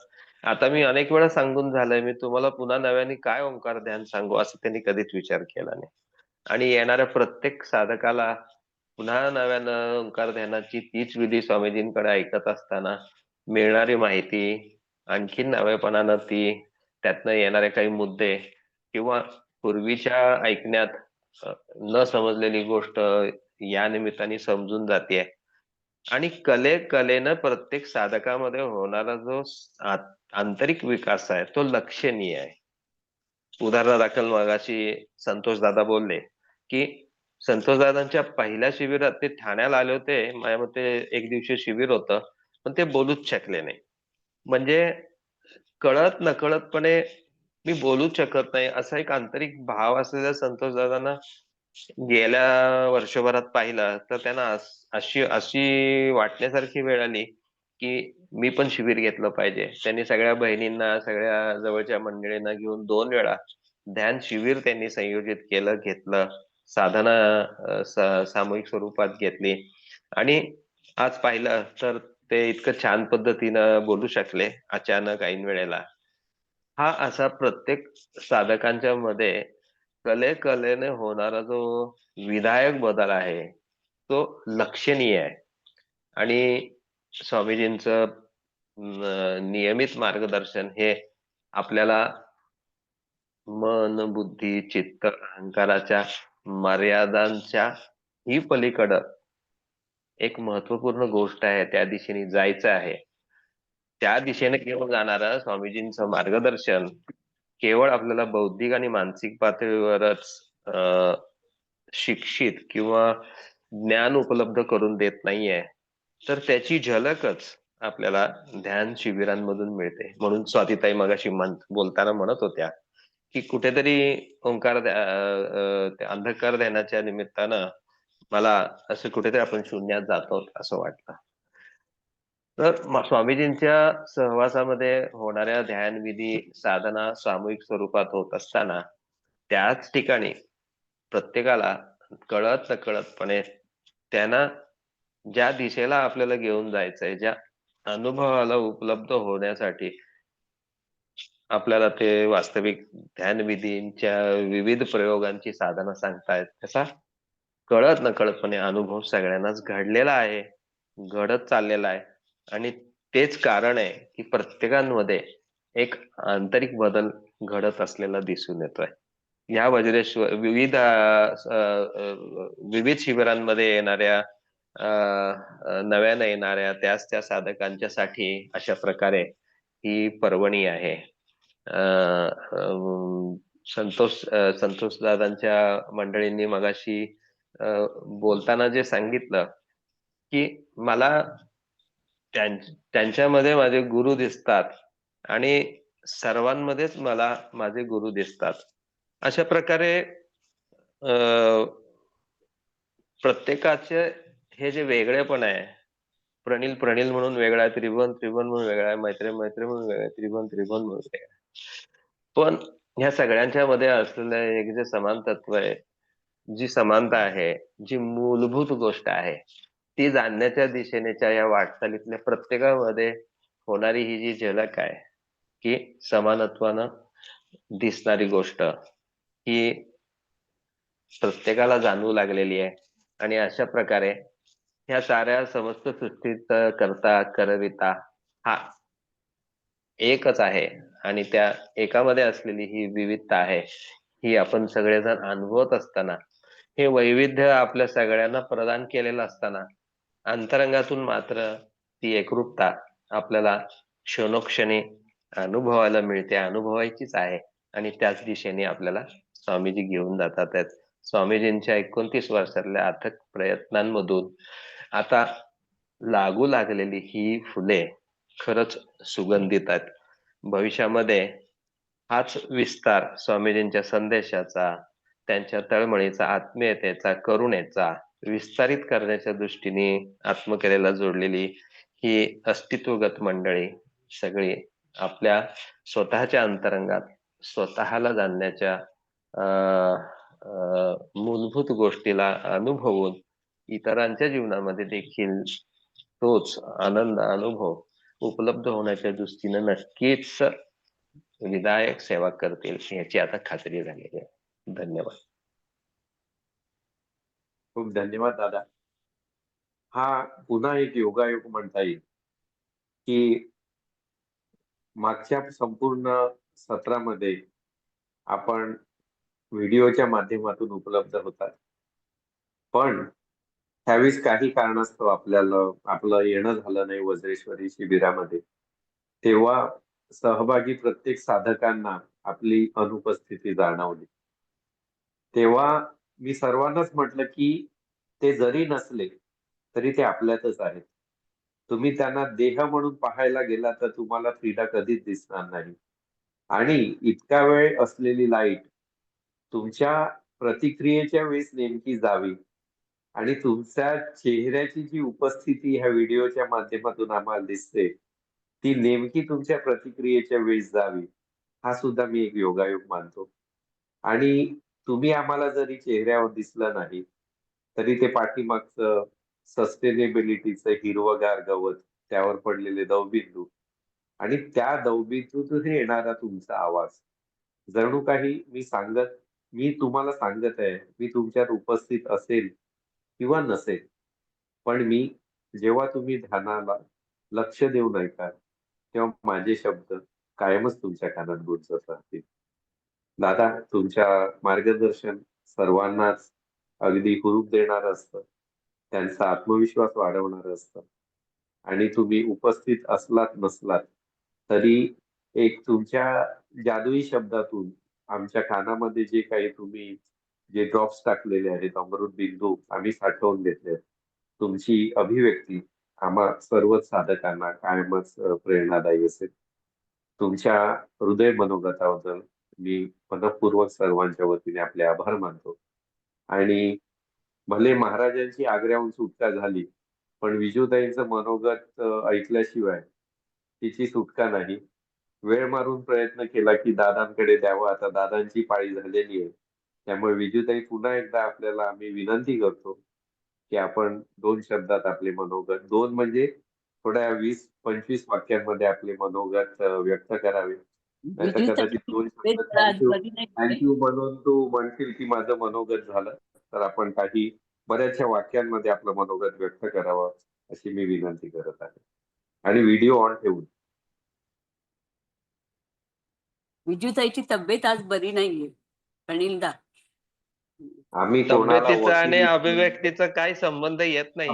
आता मी अनेक वेळा सांगून झालंय, मी तुम्हाला पुन्हा नव्याने काय ओंकार ध्यान सांगू असं त्यांनी कधीच विचार केला नाही. आणि येणाऱ्या प्रत्येक साधकाला पुन्हा नव्यानं ओंकार ध्यानाची तीच विधी स्वामीजींकडे ऐकत असताना मिळणारी माहिती आणखीन नव्यापणानं ती, त्यातनं येणारे काही मुद्दे किंवा पूर्वीच्या ऐकण्यात न समजलेली गोष्ट या निमित्ताने समजून जाते. आणि कलेनं प्रत्येक साधकामध्ये होणारा जो आंतरिक विकास आहे तो लक्षणीय आहे. उदाहरणादाखल मगाशी संतोष दादा बोलले की संतोष दादांच्या पहिल्या शिबिरात ते ठाण्याला आले होते, माझ्या मते 1 दिवसीय शिबिर होतं, पण ते बोलूच शकले नाही. म्हणजे कळत नकळतपणे मी बोलूच शकत नाही असा एक आंतरिक भाव असलेल्या संतोष दादांना गेल्या वर्षभरात पाहिलं तर त्यांना अशी वाटण्यासारखी वेळ आली की मी पण शिबिर घेतलं पाहिजे. त्यांनी सगळ्या बहिणींना, सगळ्या जवळच्या मंडळींना घेऊन 2 वेळा ध्यान शिबिर त्यांनी संयोजित केलं, घेतलं. साधना सामूहिक स्वरूपात घेतली आणि आज पाहिलं तर ते इतकं छान पद्धतीनं बोलू शकले अचानक ऐन वेळेला. हा असा प्रत्येक साधकांच्या मध्ये कलेने होणारा जो विधायक बदल आहे तो लक्षणीय आहे. आणि स्वामीजींचं नियमित मार्गदर्शन हे आपल्याला मन, बुद्धी, चित्त, अहंकाराच्या मर्यादांच्या ही पलीकडं एक महत्वपूर्ण गोष्ट आहे, त्या दिशेने जायचं आहे. त्या दिशेने केवळ जाणारं स्वामीजींचं मार्गदर्शन केवळ आपल्याला बौद्धिक आणि मानसिक पातळीवरच शिक्षित किंवा ज्ञान उपलब्ध करून देत नाहीये, तर त्याची झलकच आपल्याला ध्यान शिबिरांमधून मिळते. म्हणून स्वातीताई मगाशी बोलताना म्हणत होत्या की कुठेतरी ओंकार अंधकार ध्यानाच्या निमित्तानं मला असं कुठेतरी आपण शून्यात जातो असं वाटतं. तर स्वामीजींच्या सहवासामध्ये होणाऱ्या ध्यान विधी साधना सामूहिक स्वरूपात होत असताना त्याच ठिकाणी प्रत्येकाला कळत नकळतपणे त्यांना ज्या दिशेला आपल्याला घेऊन जायचंय, ज्या अनुभवाला उपलब्ध होण्यासाठी आपल्याला ते वास्तविक ध्यान विधींच्या विविध प्रयोगांची साधना सांगतायत, त्याचा कळत नकळतपणे अनुभव सगळ्यांनाच घडलेला आहे, घडत चाललेला आहे. आणि तेच कारण आहे की प्रत्येकांमध्ये एक आंतरिक बदल घडत असलेला दिसून येतोय. या वज्रेश्वर विविध शिबिरांमध्ये येणाऱ्या नव्याने येणाऱ्या त्या साधकांच्या साठी अशा प्रकारे ही पर्वणी आहे. संतोष दादांच्या मंडळींनी मगाशी बोलताना जे सांगितलं की मला त्यांच्यामध्ये माझे गुरु दिसतात आणि सर्वांमध्येच मला माझे गुरु दिसतात. अशा प्रकारे प्रत्येकाचे हे जे वेगळेपण आहे, प्रणील म्हणून वेगळा आहे, त्रिभुवन म्हणून वेगळा आहे, मैत्रे म्हणून वेगळा आहे, त्रिभुवन म्हणून वेगळा आहे. पण ह्या सगळ्यांच्या मध्ये असलेलं एक जे समान तत्व आहे, जी समानता आहे, जी मूलभूत गोष्ट आहे, ती जाणण्याच्या दिशेनेच्या या वाटचालीतल्या प्रत्येकामध्ये होणारी ही जी झलक आहे की समानत्वानं दिसणारी गोष्ट ही प्रत्येकाला जाणवू लागलेली आहे. आणि अशा प्रकारे ह्या साऱ्या समस्त सृष्टीत करता करविता हा एकच आहे आणि त्या एकामध्ये असलेली ही विविधता आहे, ही आपण सगळेजण अनुभवत असताना, हे वैविध्य आपल्या सगळ्यांना प्रदान केलेलं असताना अंतरंगातून मात्र ती एकरूपता आपल्याला क्षणोक्षणी अनुभवायला मिळते, अनुभवायचीच आहे. आणि त्याच दिशेने आपल्याला स्वामीजी घेऊन जातात आहेत. स्वामीजींच्या 29 वर्षातल्या अथक प्रयत्नांमधून आता लागू लागलेली ही फुले खरंच सुगंधित आहेत. भविष्यामध्ये हाच विस्तार स्वामीजींच्या संदेशाचा, त्यांच्या तळमळीचा, आत्मीयतेचा, करुणेचा विस्तारित करण्याच्या दृष्टीने आत्मकलेला जोडलेली ही अस्तित्वगत मंडळी सगळी आपल्या स्वतःच्या अंतरंगात स्वतःला जाणण्याच्या मूलभूत गोष्टीला अनुभवून इतरांच्या जीवनामध्ये देखील तोच आनंद अनुभव उपलब्ध होण्याच्या दृष्टीने नक्कीच विधायक सेवा करतील याची आता खात्री झालेली आहे. धन्यवाद. खूप धन्यवाद दादा. हा पुन्हा एक योगायोग म्हणता येईल की मागच्या संपूर्ण सत्रामध्ये आपण व्हिडिओच्या माध्यमातून उपलब्ध होतात, पण त्यावेळेस काही कारणास्तव आपलं येणं झालं नाही वज्रेश्वरी शिबिरामध्ये. तेव्हा सहभागी प्रत्येक साधकांना आपली अनुपस्थिती जाणवली. तेव्हा मी सर्वांनाच म्हटलं की ते जरी नसले तरी ते आपल्यातच आहेत. तुम्ही त्यांना देह म्हणून पाहायला गेला तर तुम्हाला फ्रीडा कधीच दिसणार नाही. आणि इतका वेळ असलेली लाईट तुमच्या प्रतिक्रियेच्या वेळेस नेमकी जावी आणि तुमच्या चेहऱ्याची जी उपस्थिती ह्या व्हिडिओच्या माध्यमातून आम्हाला दिसते ती नेमकी तुमच्या प्रतिक्रियेच्या वेळेस जावी, हा सुद्धा मी एक योगायोग मानतो. आणि तुम्ही आम्हाला जरी चेहऱ्यावर दिसलं नाही तरी ते पाठीमागचं सस्टेनेबिलिटीचं हिरवगार गवत, त्यावर पडलेले दवबिंदू आणि त्या दवबिंदूतून येणारा तुमचा आवाज, जणू काही मी तुम्हाला सांगत आहे, मी तुमच्यात उपस्थित असेल किंवा नसेल, पण मी जेव्हा तुम्ही ध्यानाला लक्ष देऊन ऐकाल तेव्हा माझे शब्द कायमच तुमच्या कानात गुंजत राहतील. दादा, तुमच्या मार्गदर्शन सर्वांनाच अगदी हुरूप देणारं असतं, त्यांचा आत्मविश्वास वाढवणारं असतं आणि तुम्ही उपस्थित असलात नसलात तरी एक तुमच्या जादुई शब्दातून आमच्या कानामध्ये जे ड्रॉप्स टाकलेले आहेत, अमृत बिंदू आम्ही साठवून घेतले, तुमची अभिव्यक्ती आम्हा सर्वच साधकांना कायमच प्रेरणादायी असेल. तुमच्या हृदय मनोगताबद्दल मी मनःपूर्वक सर्वांच्या वतीने आपले आभार मानतो. आणि भले महाराजांची आग्र्याहून सुटका झाली पण विजूताईंचं मनोगत ऐकल्याशिवाय तिची सुटका नाही. वेळ मारून प्रयत्न केला की दादांकडे द्यावं. आता दादांची पाळी झालेली आहे. त्यामुळे विजूताई पुन्हा एकदा आपल्याला आम्ही विनंती करतो की आपण 2 शब्दात आपले मनोगत, 2 म्हणजे थोड्या 20-25 वाक्यांमध्ये आपले मनोगत व्यक्त करावे. नाहीतर कदाचित 2 शब्द थँक्यू म्हणून तू म्हणशील की माझं मनोगत झालं. तर आपण काही बऱ्याचशा वाक्यांमध्ये आपलं मनोगत व्यक्त करावं अशी मी विनंती करत आहे. आणि व्हिडिओ ऑन ठेवून. विजूताईची तब्येत आज बरी नाहीये अनिलदा. आम्ही कोणाला तब्येतीचा आणि वकिली अभिव्यक्तीचा काही संबंध येत नाही.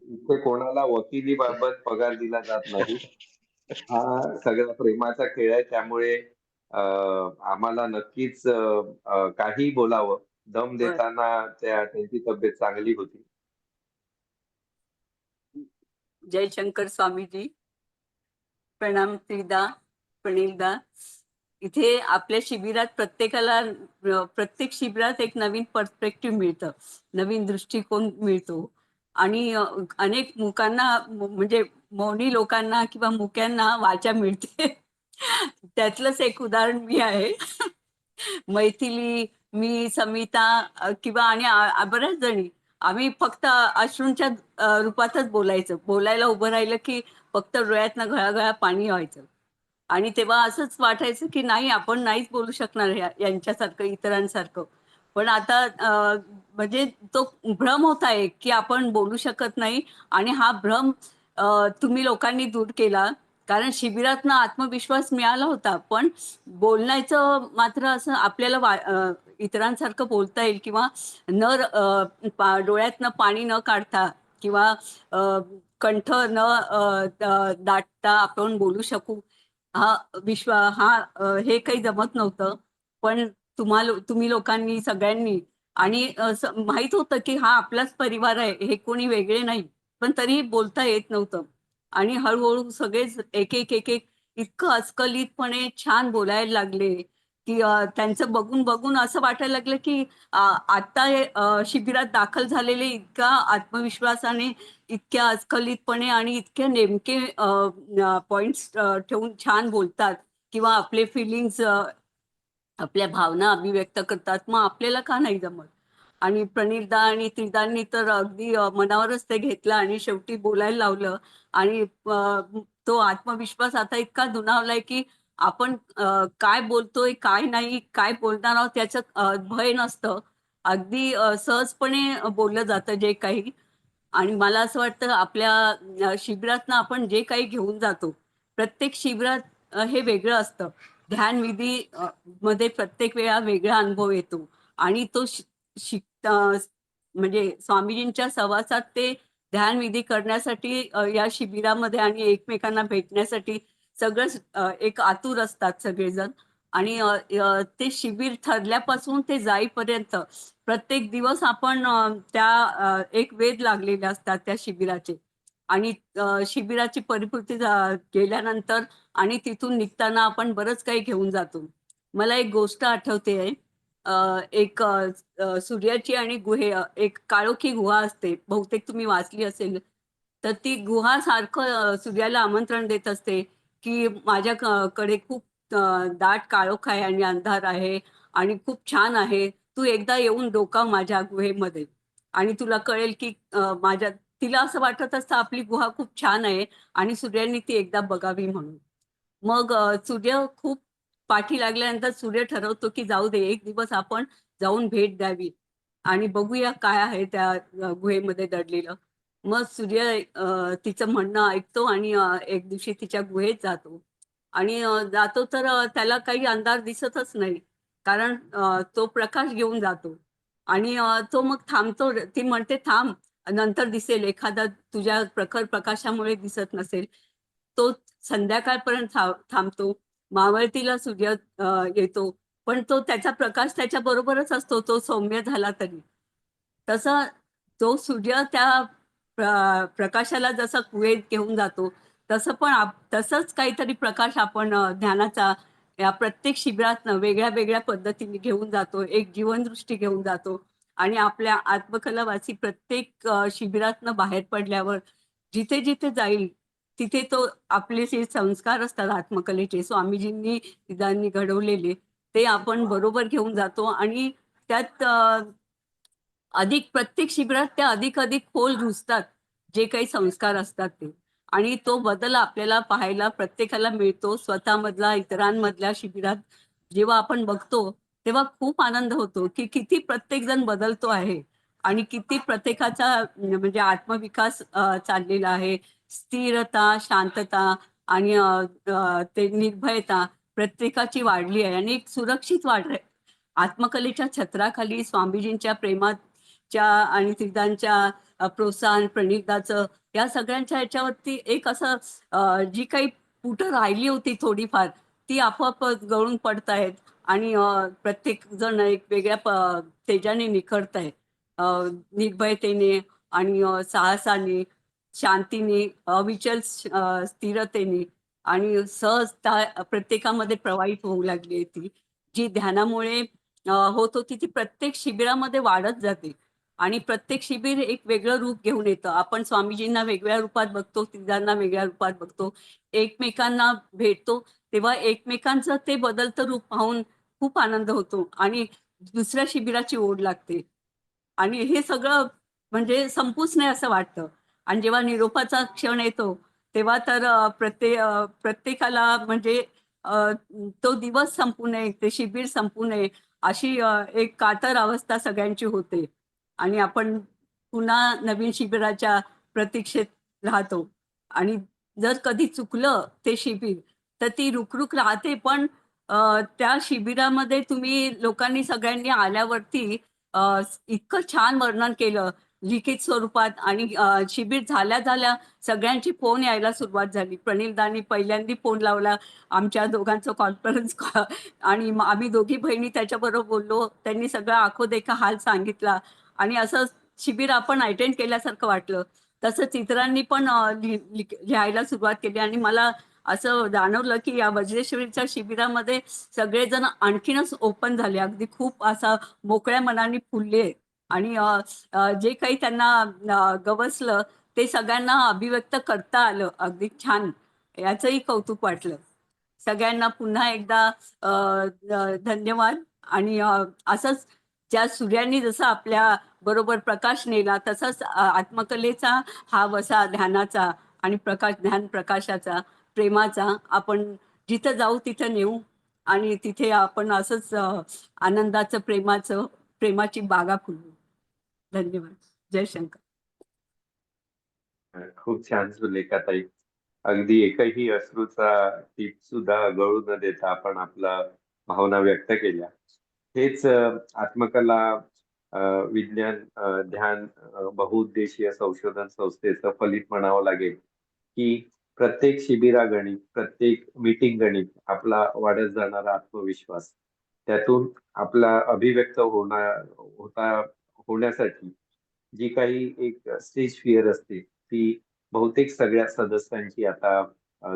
इथे कोणाला वकिलीबाबत पगार दिला जात नाही. हा सगळा प्रेमाचा खेळ आहे. त्यामुळे आम्हाला नक्कीच काही बोलावं. दम देताना त्यांची तब्येत चांगली होती. जयशंकर स्वामीजी, प्रणाम त्रिदा, प्रणिलदा. इथे आपल्या शिबिरात प्रत्येक शिबिरात एक नवीन पर्स्पेक्टिव्ह मिळतं, नवीन दृष्टिकोन मिळतो आणि अनेक मुकांना म्हणजे मौनी लोकांना किंवा मुक्यांना वाचा मिळते. त्यातलंच एक उदाहरण मी आहे. मैथिली, मी, समिता किंवा आणि बऱ्याच जणी आम्ही फक्त अश्रूंच्या रूपातच बोलायला उभं राहिलं की फक्त डोळ्यातनं घळाघळा पाणी व्हायचं. आणि तेव्हा असंच वाटायचं की नाही, आपण नाहीच बोलू शकणार यांच्यासारखं, इतरांसारखं. पण आता म्हणजे तो भ्रम होता एक की आपण बोलू शकत नाही, आणि हा भ्रम तुम्ही लोकांनी दूर केला. कारण शिबिरातनं आत्मविश्वास मिळाला होता, पण बोलण्याचं मात्र असं आपल्याला इतरांसारखं बोलता येईल किंवा डोळ्यातनं पाणी न काढता किंवा कंठ न दाटता आपण बोलू शकू, हे काही जमत नव्हतं. पण तुम्ही लोकांनी सगळ्यांनी आणि माहित होतं की हा आपलाच परिवार आहे, हे कोणी वेगळे नाही, पण तरीही बोलता येत नव्हतं. आणि हळूहळू सगळेच एक इतकं अस्खलितपणे छान बोलायला लागले की त्यांचं बघून असं वाटायला लागलं की आता शिबिरात दाखल झालेले इतका आत्मविश्वासाने, इतक्या अस्खलितपणे आणि इतके नेमके पॉइंट्स ठेवून छान बोलतात किंवा आपले फिलिंग्स, आपल्या भावना अभिव्यक्त करतात, मग आपल्याला का नाही जमत. आणि प्रणिलदा आणि त्रिदांनी तर अगदी मनावरच ते घेतलं आणि शेवटी बोलायला लावलं. आणि तो आत्मविश्वास आता इतका दुणावलाय की आपण काय बोलतोय, काय नाही, काय बोलणार आहोत त्याचं भय नसतं. अगदी सहजपणे बोललं जातं जे काही. आणि मला असं वाटतं आपल्या शिबिरातनं आपण जे काही घेऊन जातो, प्रत्येक शिबिरात हे वेगळं असतं. ध्यानविधी मध्ये प्रत्येक वेळा वेगळा अनुभव येतो आणि तो म्हणजे स्वामीजींच्या सहवासात ते ध्यानविधी करण्यासाठी या शिबिरामध्ये आणि एकमेकांना भेटण्यासाठी सगळंच एक आतुर असतात सगळेजण. आणि ते शिबिर ठरल्यापासून ते जाईपर्यंत प्रत्येक दिवस आपण एक वेध लागलेले असतात त्या शिबिराचे. आणि शिबिराची परिपूर्ती गेल्यानंतर आणि तिथून निघताना आपण बरंच काही घेऊन जातो. मला एक गोष्ट आठवते आहे. एक सूर्याची आणि एक काळोखी गुहा असते, बहुतेक तुम्ही वाचली असेल. तर ती गुहा सारखं सूर्याला आमंत्रण देत असते की माझ्याकडे खूप दाट काळोख आहे आणि अंधार आहे आणि खूप छान आहे, तू एकदा येऊन डोकाव माझ्या गुहेमध्ये आणि तुला कळेल की तिला असं वाटत असतं आपली गुहा खूप छान आहे आणि सूर्याने ती एकदा बघावी म्हणून. मग सूर्य खूप पाठी लागल्यानंतर सूर्य ठरवतो की जाऊ दे, एक दिवस आपण जाऊन भेट द्यावी आणि बघूया काय आहे त्या गुहेमध्ये दडलेलं. मग सूर्य तिचं म्हणणं ऐकतो आणि एक दिवशी तिच्या गुहेत जातो. आणि जातो तर त्याला काही अंधार दिसतच नाही, कारण तो प्रकाश घेऊन जातो. आणि तो मग थांबतो. ती म्हणते थांब, नंतर दिसेल, एखादा तुझ्या प्रखर प्रकाशामुळे दिसत नसेल. तो संध्याकाळपर्यंत थांबतो. मावळतीला सूर्य येतो, पण तो त्याचा प्रकाश त्याच्या बरोबरच असतो, तो सौम्य झाला तरी. तसं तो सूर्य त्या प्रकाशाला जसा गुहेत घेऊन जातो, तसंच काहीतरी प्रकाश आपण ध्यानाचा या प्रत्येक शिबिरातनं वेगळ्या वेगळ्या पद्धतीने घेऊन जातो, एक जीवनदृष्टी घेऊन जातो आणि आपल्या आत्मकलावासी प्रत्येक शिबिरातनं बाहेर पडल्यावर जिथे जिथे जाईल तिथे तो आपले जे संस्कार असतात आत्मकलेचे स्वामीजींनी निदांनी घडवलेले ते आपण बरोबर घेऊन जातो आणि त्यात अधिक प्रत्येक शिबिरात त्या अधिक अधिक खोल रुजतात जे काही संस्कार असतात ते आणि तो बदल आपल्याला पाहायला प्रत्येकाला मिळतो स्वतःमधला इतरांमधल्या शिबिरात जेव्हा आपण बघतो तेव्हा खूप आनंद होतो की किती प्रत्येक जण बदलतो आहे आणि किती प्रत्येकाचा म्हणजे आत्मविकास चाललेला आहे स्थिरता शांतता आणि ते निर्भयता प्रत्येकाची वाढली आहे आणि एक सुरक्षित वाढ आत्मकलेच्या छत्राखाली स्वामीजींच्या प्रेमाच्या आणि सिद्धांच्या प्रोत्साहन प्रणिताचं या सगळ्यांच्या ह्याच्यावरती एक असं जी काही पुढं राहिली होती थोडीफार ती आपोआप गळून पडतायत आणि प्रत्येक जण एक वेगळ्या तेजाने निखळतायत निर्भयतेने आणि साहसाने शांतीने अविचल स्थिरतेने आणि सहजता प्रत्येकामध्ये प्रवाहित होऊ लागली आहे ती जी ध्यानामुळे होत होती ती प्रत्येक शिबिरामध्ये वाढत जाते आणि प्रत्येक शिबिर एक वेगळं रूप घेऊन येतं आपण स्वामीजींना वेगळ्या रूपात बघतो तिघांना वेगळ्या रूपात बघतो एकमेकांना भेटतो तेव्हा एकमेकांचं ते बदलतं रूप पाहून खूप आनंद होतो आणि दुसऱ्या शिबिराची ओढ लागते आणि हे सगळं म्हणजे संपूच नाही असं वाटतं आणि जेव्हा निरोपाचा क्षण येतो तेव्हा तर प्रत्येकाला म्हणजे तो दिवस संपू नये ते शिबिर संपू नये अशी एक कातर अवस्था सगळ्यांची होते आणि आपण पुन्हा नवीन शिबिराच्या प्रतीक्षेत राहतो आणि जर कधी चुकलं ते शिबिर तर ती रुखरुख राहते पण त्या शिबिरामध्ये तुम्ही लोकांनी सगळ्यांनी आल्यावरती इतकं छान वर्णन केलं लिखित स्वरूपात आणि शिबिर झाल्या सगळ्यांची फोन यायला सुरुवात झाली प्रणिलदानी पहिल्यांदा फोन लावला आमच्या दोघांचं कॉन्फरन्स आणि आम्ही दोघी बहिणी त्याच्याबरोबर बोललो त्यांनी सगळा आखो देखा हाल सांगितला आणि असं शिबिर आपण अटेंड केल्यासारखं वाटलं तसंच इतरांनी पण लिहायला सुरुवात केली आणि मला असं जाणवलं की या वज्रेश्वरीच्या शिबिरामध्ये सगळेजण आणखीनच ओपन झाले अगदी खूप असा मोकळ्या मनाने फुलले आणि जे काही त्यांना गवसलं ते सगळ्यांना अभिव्यक्त करता आलं अगदी छान याचंही कौतुक वाटलं सगळ्यांना पुन्हा एकदा धन्यवाद आणि असंच ज्या सूर्याने जसं आपल्या बरोबर प्रकाश नेला तसंच आत्मकलेचा हा वसा ध्यानाचा आणि ध्यान प्रकाशाचा प्रेमाचा आपण जिथं जाऊ तिथं नेऊ आणि तिथे आपण असंच आनंदाचं प्रेमाची बागा फुलवू धन्यवाद जय शंकर खूप छान सुलेखाताई अगदी एकही अश्रूचा टीप सुद्धा गळू न देता आपण आपला भावना व्यक्त केल्या हेच आत्मकला विज्ञान ध्यान बहुउद्देशीय संशोधन संस्थेचं फलित म्हणावं लागेल की प्रत्येक शिबिरागणित प्रत्येक मीटिंग गणित आपला वाढत जाणारा आत्मविश्वास त्यातून आपला अभिव्यक्त होण्यासाठी जी काही एक स्टेज फिअर असते ती बहुतेक सगळ्या सदस्यांची आता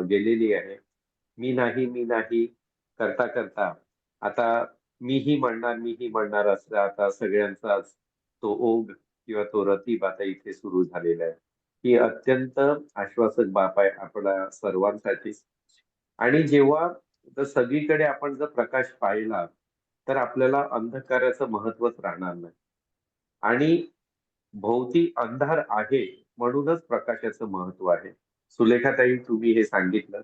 गेलेली आहे मी नाही करता करता आता मीही म्हणणार असं आता सगळ्यांचाच तो ओघ किंवा तो रतीब आता इथे सुरू झालेला आहे ही अत्यंत आश्वासक बाब आहे आपल्या सर्वांसाठी आणि जेव्हा जर सगळीकडे आपण जर प्रकाश पाहिला तर आपल्याला अंधकाराचं महत्वच राहणार नाही आणि भोवती अंधार आहे म्हणूनच प्रकाशाचं महत्व आहे सुलेखाताई तुम्ही हे सांगितलं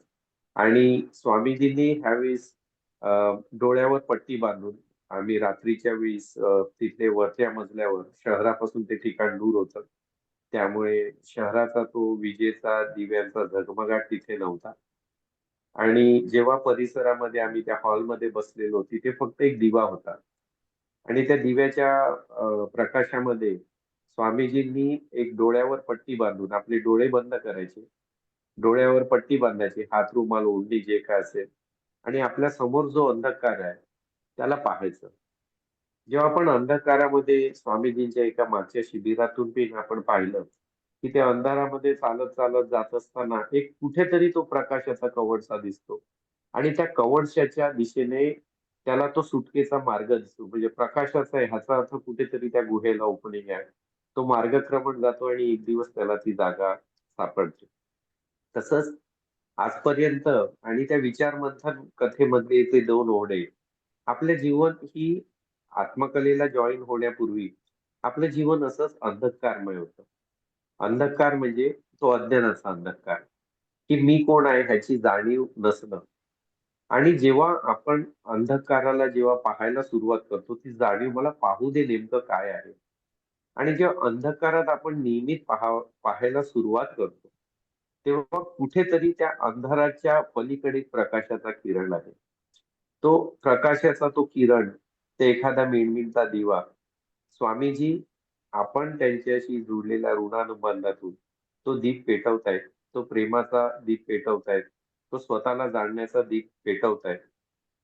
आणि स्वामीजींनी ह्यावेळेस डोळ्यावर पट्टी बांधून आम्ही रात्रीच्या वेळेस तिथे वरच्या मजल्यावर शहरापासून ते ठिकाण दूर होतं त्यामुळे शहराचा तो विजेचा दिव्यांचा झगमगाट तिथे नव्हता आणि जेव्हा परिसरामध्ये आम्ही त्या हॉलमध्ये बसलेलो तिथे फक्त एक दिवा होता आणि त्या दिव्याच्या प्रकाशामध्ये स्वामीजींनी एक डोळ्यावर पट्टी बांधून आपले डोळे बंद करायचे डोळ्यावर पट्टी बांधायची हात रुमाल ओढणी जे काय असेल आणि आपल्या समोर जो अंधकार आहे त्याला पाहायचं जेव्हा आपण अंधकारामध्ये स्वामीजींच्या एका मागच्या शिबिरातून पण आपण पाहिलं की त्या अंधारामध्ये चालत चालत जात असताना एक कुठेतरी तो प्रकाशाचा कवडसा दिसतो आणि त्या कवडशाच्या दिशेने त्याला तो सुटकेचा मार्ग दिसतो. म्हणजे प्रकाशाचा आहे ह्याचा अर्थ कुठेतरी त्या गुहेला ओपनिंग आहे. तो मार्गक्रमण जातो आणि एक दिवस त्याला ती जागा सापडते. तसंच आजपर्यंत आणि त्या विचार मंथन कथेमधले ते 2 ओढे आपलं जीवन ही आत्मकलेला जॉईन होण्यापूर्वी आपलं जीवन असंच अंधकारमय होतं. अंधकार म्हणजे तो अज्ञानाचा अंधकार, की मी कोण आहे ह्याची जाणीव नसणं. आणि जेव्हा आपण अंधकाराला जेव्हा पाहायला सुरुवात करतो, ती जाणीव मला पाहू दे नेमकं काय आहे. आणि जेव्हा अंधकारात आपण नियमित पाहायला सुरुवात करतो, तेव्हा कुठेतरी त्या अंधाराच्या पलीकडे एक प्रकाशाचा किरण आहे. तो प्रकाशाचा तो किरण, ते एखादा मिणमिणता दिवा. स्वामीजी आपण त्यांच्याशी जुडलेल्या ऋणानुबंधातून तो दीप पेटवतायत. तो प्रेमाचा दीप पेटवतायत. तो स्वतःला जाणण्याचा दीप पेटवतायत.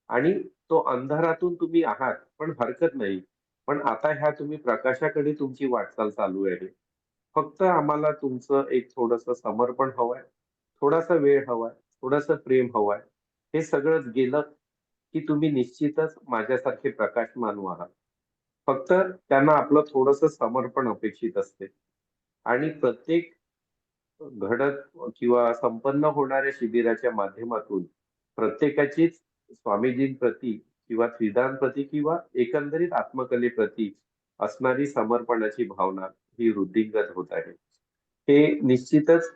आणि तो अंधारातून तुम्ही आहात, पण हरकत नाही. पण आता ह्या तुम्ही प्रकाशाकडे तुमची वाटचाल चालू आहे. फक्त आम्हाला तुमचं एक थोडंसं समर्पण हवंय, थोडासा वेळ हवाय, थोडंसं प्रेम हवंय. हे सगळंच गेलं की तुम्ही निश्चितच माझ्यासारखे प्रकाशमान व्हाल. फक्त त्यांना आपलं थोडंसं समर्पण अपेक्षित असते. आणि प्रत्येक घडत किंवा संपन्न होणाऱ्या शिबिराच्या माध्यमातून प्रत्येकाचीच स्वामीजींप्रती किंवा त्रिदांप्रती किंवा एकंदरीत आत्मकलेप्रती असणारी समर्पणाची भावना ही वृद्धिंगत होत आहे. हे निश्चितच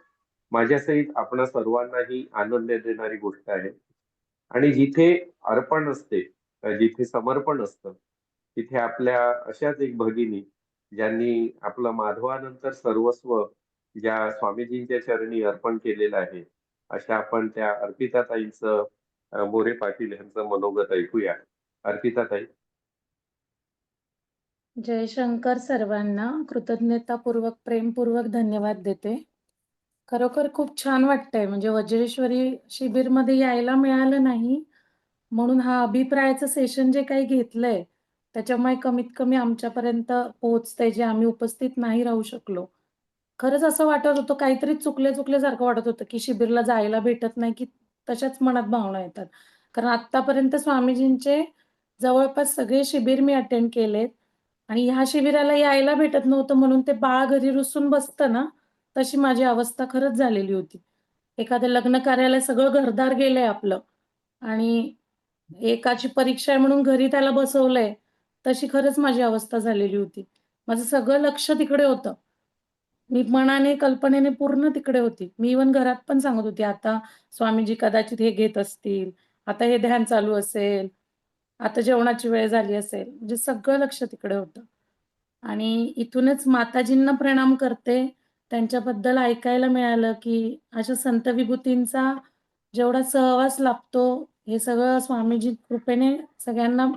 माझ्यासहित आपणा सर्वांनाही आनंद देणारी गोष्ट आहे. आणि जिथे अर्पण असते, जिथे समर्पण असतं, तिथे आपल्या अशाच एक भगिनी ज्यांनी आपलं माधवानंतर सर्वस्व ज्या स्वामीजींच्या चरणी अर्पण केलेलं आहे, अशा आपण त्या अर्पिताताईंचं मोरे पाटील यांचं मनोगत ऐकूया. अर्पिताताई. जयशंकर सर्वांना कृतज्ञतापूर्वक प्रेमपूर्वक धन्यवाद देते. खरोखर खूप छान वाटतंय म्हणजे वज्रेश्वरी शिबिरमध्ये यायला मिळालं नाही म्हणून हा अभिप्रायाचं सेशन जे काही घेतलंय त्याच्यामुळे कमीत कमी आमच्यापर्यंत पोहोचतंय जे आम्ही उपस्थित नाही राहू शकलो. खरंच असं वाटत होतं काहीतरी चुकल्यासारखं वाटत होतं की शिबिरला जायला भेटत नाही की तशाच मनात भावना येतात. कारण आत्तापर्यंत स्वामीजींचे जवळपास सगळे शिबिर मी अटेंड केलेत आणि ह्या शिबिराला यायला भेटत नव्हतं म्हणून ते बाळ घरी रुसून बसतं ना, तशी माझी अवस्था खरंच झालेली होती. एखाद्या लग्न कार्याला सगळं घरदार गेलंय आपलं आणि एकाची परीक्षा आहे म्हणून घरी त्याला बसवलंय, तशी खरंच माझी अवस्था झालेली होती. माझं सगळं लक्ष तिकडे होतं. मी मनाने, कल्पनेने पूर्ण तिकडे होती. मी इव्हन घरात पण सांगत होती, आता स्वामीजी कदाचित हे घेत असतील, आता हे ध्यान चालू असेल, आता जेवणाची वेळ झाली असेल. म्हणजे सगळं लक्ष तिकडे होतं. आणि इथूनच माताजींना प्रणाम करते. त्यांच्याबद्दल ऐकायला मिळालं, की अशा संत विभूतींचा जेवढा सहवास लाभतो, हे सगळं स्वामीजी कृपेने सगळ्यांना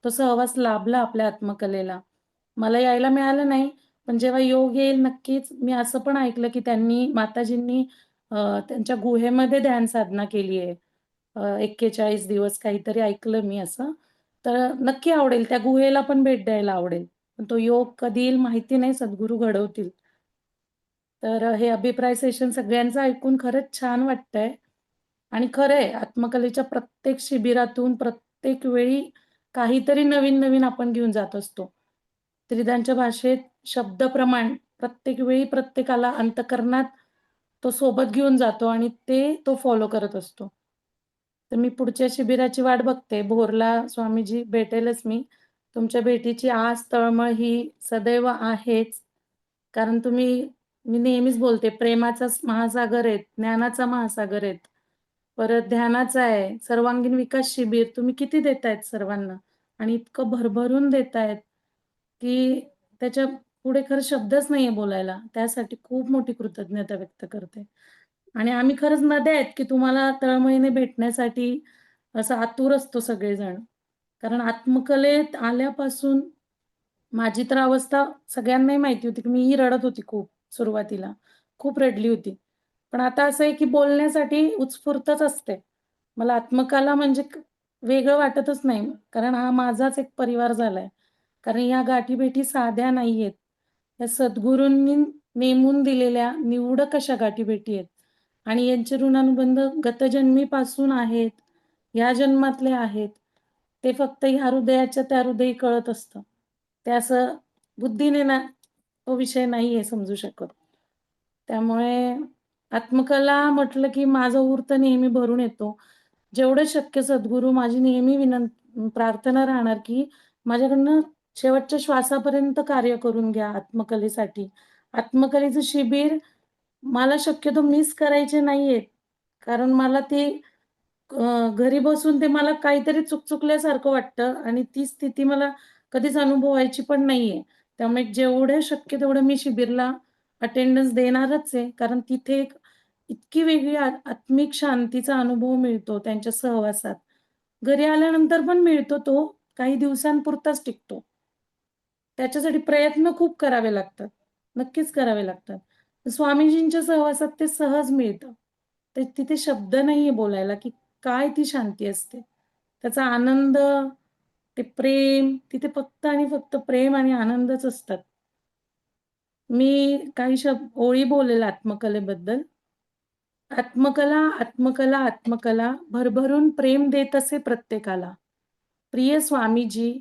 तो सहवास लाभला आपल्या आत्मकलेला. मला यायला मिळालं नाही, पण जेव्हा योग येईल नक्कीच. मी असं पण ऐकलं, की माताजींनी त्यांच्या गुहेमध्ये ध्यान साधना केली आहे. 41 दिवस काहीतरी ऐकलं मी असं. तर नक्की आवडेल, त्या गुहेला पण भेट द्यायला आवडेल. पण तो योग कधी येईल माहिती नाही, सद्गुरू घडवतील. तर हे अभिप्राय सेशन सगळ्यांचं ऐकून खरंच छान वाटतंय. आणि खरं आहे आत्मकलेच्या प्रत्येक शिबिरातून प्रत्येक वेळी काहीतरी नवीन आपण घेऊन जात असतो. त्रिदांच्या भाषेत शब्दप्रमाण प्रत्येक वेळी प्रत्येकाला अंतःकरणात तो सोबत घेऊन जातो आणि तो फॉलो करत असतो. तर मी पुढच्या शिबिराची वाट बघते. भोरला स्वामीजी भेटेलच मी. तुमच्या भेटीची आस, तळमळ ही सदैव आहेच. कारण मी नेहमीच बोलते प्रेमाचा महासागर आहेत, ज्ञानाचा महासागर आहेत. परत ध्यानाचा आहे, सर्वांगीण विकास शिबिर तुम्ही किती देतायत सर्वांना आणि इतकं भरभरून देतायत, की त्याच्या पुढे खरं शब्दच नाहीये बोलायला. त्यासाठी खूप मोठी कृतज्ञता व्यक्त करते. आणि आम्ही खरंच नद्या आहेत, की तुम्हाला तळमळीने भेटण्यासाठी असं आतुर असतो सगळेजण. कारण आत्मकलेत आल्यापासून माझी तर अवस्था सगळ्यांनाही माहिती होती, की मीही रडत होती खूप सुरुवातीला. खूप रडली होती. पण आता असं आहे, की बोलण्यासाठी उत्स्फूर्तच असते. मला आत्मकला म्हणजे वेगळं वाटतच नाही. कारण हा माझाच एक परिवार झालाय. कारण या गाठीभेटी साध्या नाहीयेत. या सद्गुरूंनी नेमून दिलेल्या निवडक अशा गाठीभेटी आहेत. आणि यांचे ऋणानुबंध गतजन्मीपासून आहेत, या जन्मातले आहेत. ते फक्त ह्या हृदयाच्या त्या हृदयी कळत असतं. ते असं बुद्धीने ना तो विषय नाहीये समजू शकत. त्यामुळे आत्मकला म्हटलं की माझा ऊर्त नेहमी भरून येतो. जेवढं शक्य सद्गुरू माझी नेहमी प्रार्थना राहणार की माझ्याकडनं शेवटच्या श्वासापर्यंत कार्य करून घ्या आत्मकलेसाठी. आत्मकलेचं शिबिर मला शक्यतो मिस करायचे नाहीयेत. कारण मला ते घरी बसून ते मला काहीतरी चुकल्यासारखं वाटतं आणि ती स्थिती मला कधीच अनुभवायची पण नाहीये. त्यामुळे जेवढं शक्य तेवढं मी शिबिरला अटेंडन्स देणारच आहे. कारण तिथे एक इतकी वेगळी आत्मिक शांतीचा अनुभव मिळतो त्यांच्या सहवासात. घरी आल्यानंतर पण मिळतो तो, काही दिवसांपुरताच टिकतो. त्याच्यासाठी प्रयत्न खूप करावे लागतात. नक्कीच करावे लागतात. स्वामीजींच्या सहवासात ते सहज मिळतं. ते तिथे शब्द नाहीये बोलायला, की काय ती शांती असते. त्याचा आनंद, ते प्रेम, तिथे फक्त आणि फक्त प्रेम आणि आनंदच असतात. मी काही ओळी बोलेल आत्मकलेबद्दल. आत्मकला, आत्मकला, आत्मकला भरभरून प्रेम देत असे प्रत्येकाला. प्रिय स्वामीजी,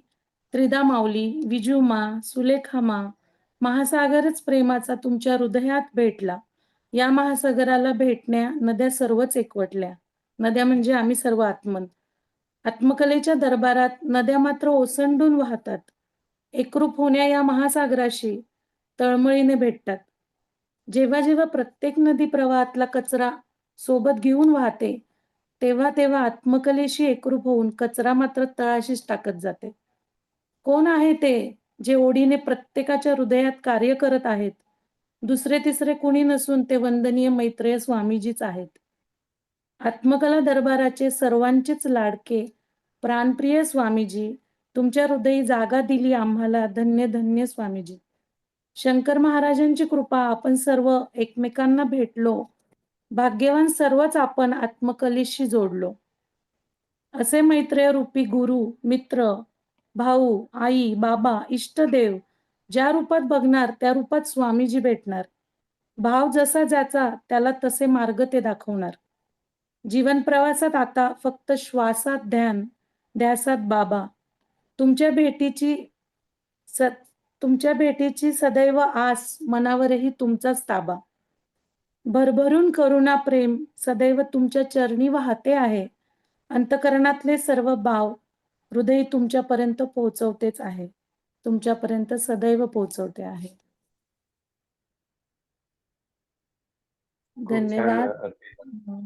त्रिदा माऊली, विजूमा, सुलेखामा, महासागरच प्रेमाचा तुमच्या हृदयात भेटला. या महासागराला भेटण्या नद्या सर्वच एकवटल्या. नद्या म्हणजे आम्ही सर्व आत्मन. आत्मकलेच्या दरबारात नद्या मात्र ओसंडून वाहतात. एकरूप होण्या या महासागराशी तळमळीने भेटतात. जेव्हा जेव्हा प्रत्येक नदी प्रवाहातला कचरा सोबत घेऊन वाहते, तेव्हा तेव्हा आत्मकलेशी एकरूप होऊन कचरा मात्र तळाशीच टाकत जाते. कोण आहे ते जे ओढीने प्रत्येकाच्या हृदयात कार्य करत आहेत? दुसरे तिसरे कुणी नसून ते वंदनीय मैत्रेय स्वामीजीच आहेत. आत्मकला दरबाराचे सर्वांचेच लाडके प्राणप्रिय स्वामीजी, तुमच्या हृदयी जागा दिली आम्हाला, धन्य धन्य स्वामीजी. शंकर महाराजांची कृपा, आपण सर्व एकमेकांना भेटलो. भाग्यवान सर्वच आपण आत्मकलेशी जोडलो. असे मैत्रेय रूपी गुरु, मित्र, भाऊ, आई, बाबा, इष्टदेव ज्या रूपात बघणार त्या रूपात स्वामीजी भेटणार. भाव जसा ज्याचा त्याला तसे मार्ग ते दाखवणार. जीवन प्रवासात आता फक्त श्वासात ध्यान, ध्यासात बाबा. तुमच्या भेटीची सदैव आस, मनावरही तुमचाच ताबा. भरभरून करुणा प्रेम सदैव तुमच्या चरणी वाहते आहे. अंतकरणातले सर्व भाव हृदय तुमच्यापर्यंत पोहोचवतेच आहे. तुमच्यापर्यंत सदैव पोहोचवते आहे. खूप छान धन्यवाद. अर्पिता.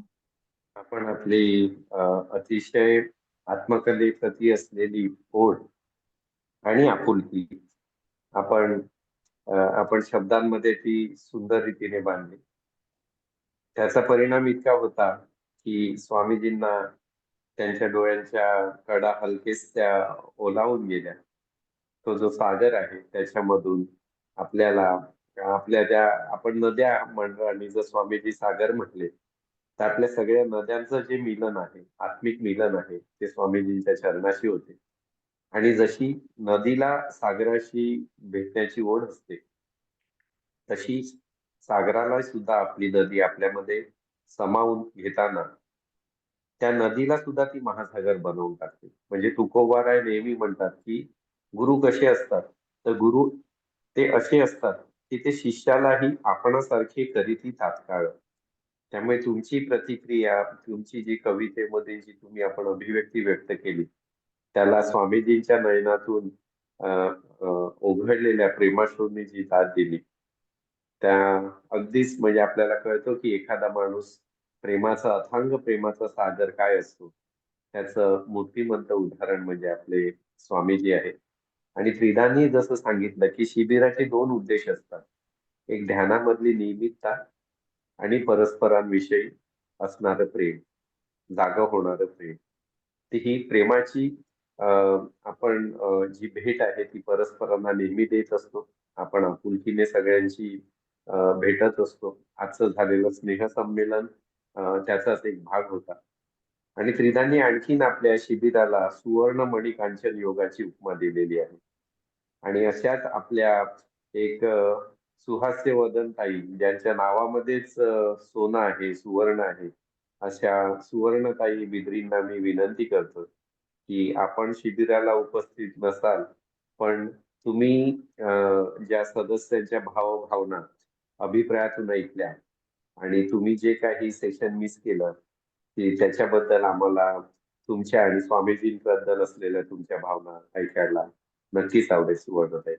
आपण आपली अतिशय आत्मकलेप्रती असलेली ओढ आणि आपुलकी आपण शब्दांमध्ये ती सुंदर रीतीने बांधली. त्याचा परिणाम इतका होता की स्वामीजींना त्यांच्या डोळ्यांच्या कडा हलकेच त्या ओलावून गेल्या. तो जो सागर आहे त्याच्यामधून आपल्याला आपल्या त्या आपण नद्या म्हणलं आणि जर स्वामीजी सागर म्हटले तर आपल्या सगळ्या नद्यांचं जे मिलन आहे, आत्मिक मिलन आहे, ते स्वामीजींच्या चरणाशी होते. आणि जशी नदीला सागराशी भेटण्याची ओढ असते, तशी सागराला सुद्धा आपली नदी आपल्यामध्ये सामावून घेताना त्या नदीला सुद्धा ती महासागर बनवून टाकते. म्हणजे तुकोबाराय नेहमी म्हणतात की गुरु कसे असतात, तर गुरु ते असे असतात की ते शिष्यालाही आपणासारखे करीती तात्काळ. त्यामुळे तुमची प्रतिक्रिया, तुमची जी कवितेमध्ये जी तुम्ही आपण अभिव्यक्ती व्यक्त केली, त्याला स्वामीजींच्या नयनातून ओघळलेल्या प्रेमाश्रूंनी जी दाद दिली, त्या अगदीच म्हणजे आपल्याला कळतं की एखादा माणूस प्रेमाचा, अथांग प्रेमाचा सागर काय असतो त्याचं मूर्तिमंत उदाहरण म्हणजे आपले स्वामीजी आहे. आणि त्रिदांनी जसं सांगितलं की शिबिराचे 2 उद्देश असतात. एक ध्यानामधली नियमितता आणि परस्परांविषयी असणारं प्रेम, जागं होणारं प्रेम. ती ही प्रेमाची आपण जी भेट आहे ती परस्परांना नेहमी देत असतो. आपण आपुलकीने सगळ्यांची भेटत असतो. आजचं झालेलं स्नेहसंमेलन त्याचाच एक भाग होता. आणि त्रिदांनी आणखीन आपल्या शिबिराला सुवर्ण कांचन योगाची उपमा दिलेली आहे. आणि अशाच आपल्या एक सुहास्यवदन ताई, ज्यांच्या नावामध्येच सोनं आहे, सुवर्ण आहे, अशा सुवर्णताई बिद्रींना मी विनंती करतो की आपण शिबिराला उपस्थित नसाल, पण तुम्ही ज्या सदस्यांच्या भावभावना अभिप्रायातून ऐकल्या आणि तुम्ही जे काही सेशन मिस केलं की त्याच्याबद्दल आम्हाला तुमच्या आणि स्वामीजींबद्दल असलेल्या तुमच्या भावना ऐकायला नक्कीच आवडेल सुवर्णताई.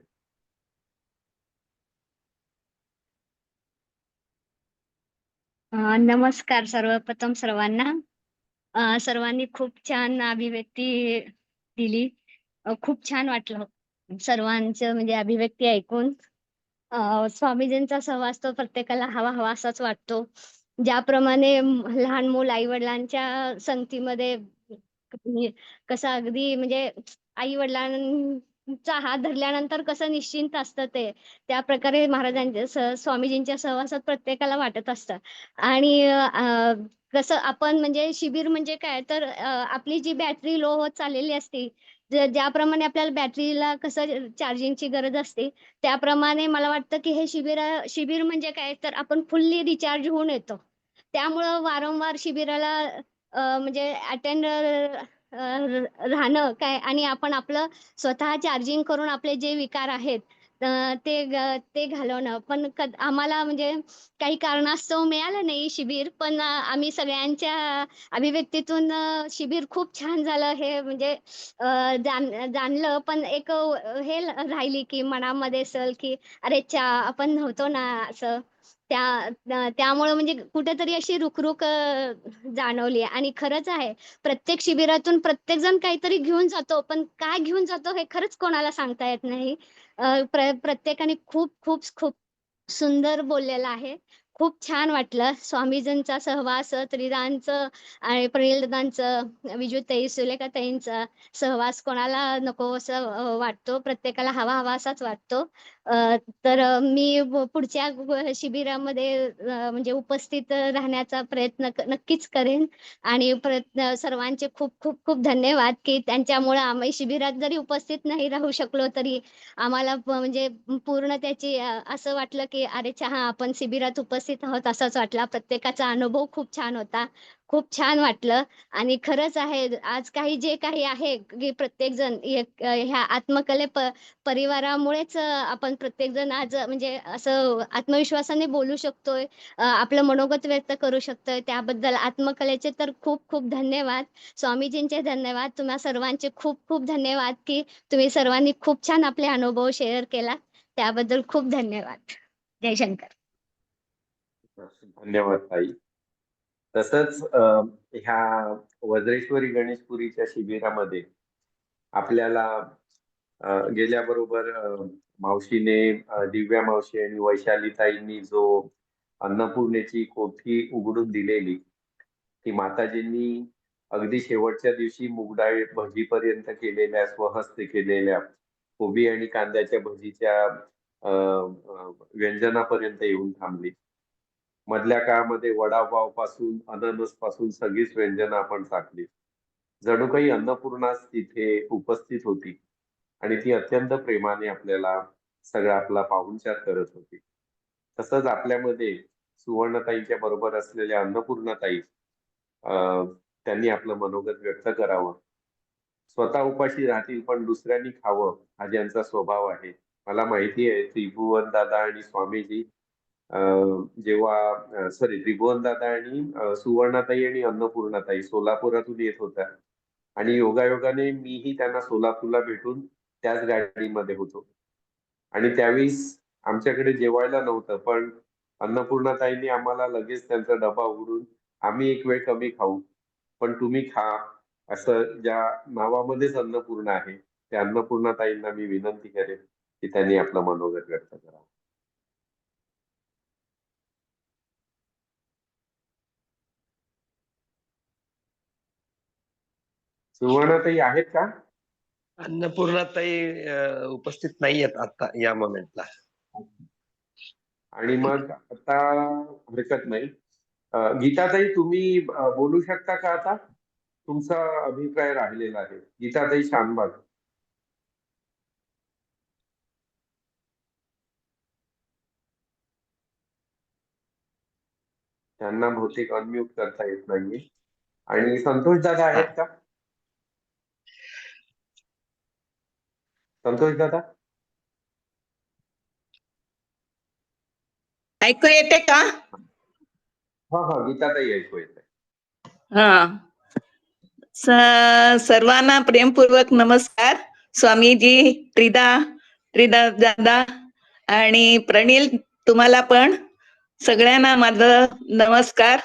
नमस्कार सर्वप्रथम सर्वांना. सर्वांनी खूप छान अभिव्यक्ती दिली. खूप छान वाटलं सर्वांचं म्हणजे अभिव्यक्ती ऐकून. स्वामीजींचा सहवास तो प्रत्येकाला हवा हवा असाच वाटतो. ज्याप्रमाणे लहान मूल आई वडिलांच्या संगतीमध्ये कसं अगदी म्हणजे आई वडिलांचा हात धरल्यानंतर कसं निश्चिंत असतं ते, त्या प्रकारे महाराजांच्या स्वामीजींच्या सहवासात प्रत्येकाला वाटत असतं. आणि कसं आपण म्हणजे शिबिर म्हणजे काय तर आपली जी बॅटरी लो होत चाललेली असते, ज्याप्रमाणे आपल्याला बॅटरीला कसं चार्जिंगची गरज असते, त्याप्रमाणे मला वाटतं की हे शिबिर म्हणजे काय तर आपण फुल्ली रिचार्ज होऊन येतो. त्यामुळं वारंवार शिबिराला म्हणजे अटेंड राहणं काय आणि आपण आपलं स्वतः चार्जिंग करून आपले जे विकार आहेत ते घालवणं. पण आम्हाला म्हणजे काही कारणास्तव मिळालं नाही शिबिर, पण आम्ही सगळ्यांच्या अभिव्यक्तीतून शिबिर खूप छान झालं हे म्हणजे जाणलं. पण एक हे राहिली की मनामध्ये असेल की अरे आपण नव्हतो ना असं. त्यामुळं म्हणजे कुठेतरी अशी रुखरुख जाणवली. आणि खरंच आहे प्रत्येक शिबिरातून प्रत्येक जण काहीतरी घेऊन जातो, पण काय घेऊन जातो हे खरंच कोणाला सांगता येत नाही. प्रत्येकाने खूप खूप खूप सुंदर बोललेलं आहे. खूप छान वाटलं. स्वामीजींचा सहवास, त्रिदांचं आणि प्रियदांचं, विजूताई, सुलेखाताईंचा सहवास कोणाला नको असं वाटतो. प्रत्येकाला हवा हवा असाच वाटतो. तर मी पुढच्या शिबिरामध्ये म्हणजे उपस्थित राहण्याचा प्रयत्न नक्कीच करेन. आणि सर्वांचे खूप खूप खूप धन्यवाद की त्यांच्यामुळे आम्ही शिबिरात जरी उपस्थित नाही राहू शकलो तरी आम्हाला म्हणजे पूर्ण त्याची असं वाटलं की अरे हा आपण शिबिरात उपस्थित आहोत असंच वाटला. प्रत्येकाचा अनुभव खूप छान होता. खूप छान वाटलं. आणि खरंच आहे आज जे काही आहे की प्रत्येकजण ह्या परिवारामुळेच आपण प्रत्येकजण आज म्हणजे असं आत्मविश्वासाने बोलू शकतोय. आपलं मनोगत व्यक्त करू शकतोय. त्याबद्दल आत्मकलेचे तर खूप खूप धन्यवाद. स्वामीजींचे धन्यवाद. तुम्हा सर्वांचे खूप खूप धन्यवाद की तुम्ही सर्वांनी खूप छान आपले अनुभव शेअर केला. त्याबद्दल खूप धन्यवाद. जय शंकर. धन्यवाद ताई. तसंच ह्या वज्रेश्वरी गणेशपुरीच्या शिबिरामध्ये आपल्याला गेल्याबरोबर मावशीने दिव्या मावशी आणि वैशालीताईंनी जो अन्नपूर्णेची कोठी उघडून दिलेली, ती माताजींनी अगदी शेवटच्या दिवशी मुगडाळ भजीपर्यंत केलेल्या, स्वहस्ते केलेल्या कोबी आणि कांद्याच्या भजीच्या व्यंजनापर्यंत येऊन थांबली. मधल्या काळामध्ये वडापाव पासून अननस पासून सगळीच व्यंजनं आपण चाखली. जणू काही अन्नपूर्णाच तिथे उपस्थित होती आणि ती अत्यंत प्रेमाने आपल्याला सगळा आपला पाहुणचार करत होती. तसंच आपल्यामध्ये सुवर्णताईंच्या बरोबर असलेल्या अन्नपूर्णाताई त्यांनी आपलं मनोगत व्यक्त करावं. स्वतः उपाशी राहतील पण दुसऱ्यांनी खावं हा ज्यांचा स्वभाव आहे. मला माहिती आहे त्रिभुवन दादा आणि स्वामीजी जेव्हा त्रिभुवन दादा आणि सुवर्णाताई आणि अन्नपूर्णाताई सोलापुरातून येत होत्या आणि योगायोगाने मीही त्यांना सोलापूरला भेटून त्याच गाडीमध्ये होतो. आणि त्यावेळेस आमच्याकडे जेवायला नव्हतं, पण अन्नपूर्णाताईंनी आम्हाला लगेच त्यांचा डबा उघडून आम्ही एक वेळ कमी खाऊ पण तुम्ही खा असं ज्या नावामध्येच अन्नपूर्णा आहे त्या अन्नपूर्णाताईंना मी विनंती करेन की त्यांनी आपलं मनोगत व्यक्त करावं. सुवर्णाताई आहेत का? अन्नपूर्णाताई उपस्थित नाहीयेत आता या मोमेंटला. आणि मग आता हरकत नाही. गीताताई तुम्ही बोलू शकता का आता? तुमचा अभिप्राय राहिलेला आहे. गीताताई शानबाग. त्यांना बहुतेक अनम्यूट करता येत नाहीये. आणि संतोष दादा आहेत का? संतोष दादा? ऐकू येते का? हा, गीताताई ऐकू येत आहे. हा. सर्वांना प्रेमपूर्वक नमस्कार. स्वामीजी, त्रिदा दादा आणि प्रणील, तुम्हाला पण सगळ्यांना माझं नमस्कार.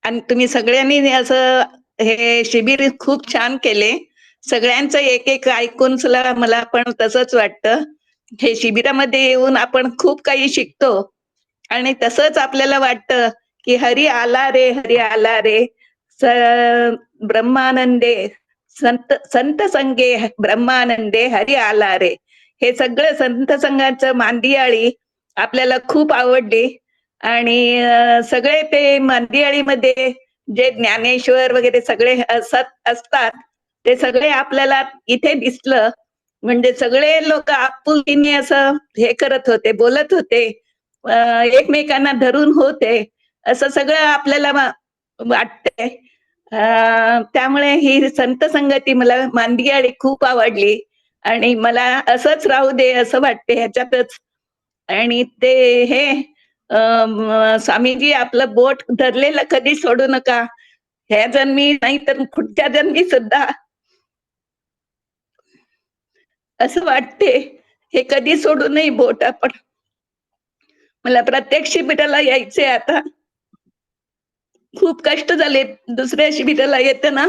आणि तुम्ही सगळ्यांनी असं हे शिबिर खूप छान केले. सगळ्यांचं एक एक ऐकून सुद्धा मला पण तसंच वाटतं. हे शिबिरामध्ये येऊन आपण खूप काही शिकतो आणि तसंच आपल्याला वाटतं की हरी आला रे, हरी आला रे. ब्रह्मानंदे संत संत संगे ब्रह्मानंदे हरी आला रे. हे सगळं संत संघाचं मांदियाळी आपल्याला खूप आवडली. आणि सगळे ते मांदियाळीमध्ये जे ज्ञानेश्वर वगैरे सगळे असतात ते सगळे आपल्याला इथे दिसलं. म्हणजे सगळे लोक आपुलकीने असं हे करत होते, बोलत होते, एकमेकांना धरून होते, असं सगळं आपल्याला वाटतंय. त्यामुळे ही संत संगती मला मांदियाळी खूप आवडली आणि मला असंच राहू दे असं वाटते ह्याच्यातच. आणि ते हे स्वामीजी, आपलं बोट धरलेलं कधी सोडू नका. ह्या जन्मी नाही तर पुढच्या जन्मी सुद्धा असं वाटते, हे कधी सोडू नये बोट आपण. मला प्रत्येक शिबिराला यायचे. आता खूप कष्ट झाले दुसऱ्या शिबिराला येताना,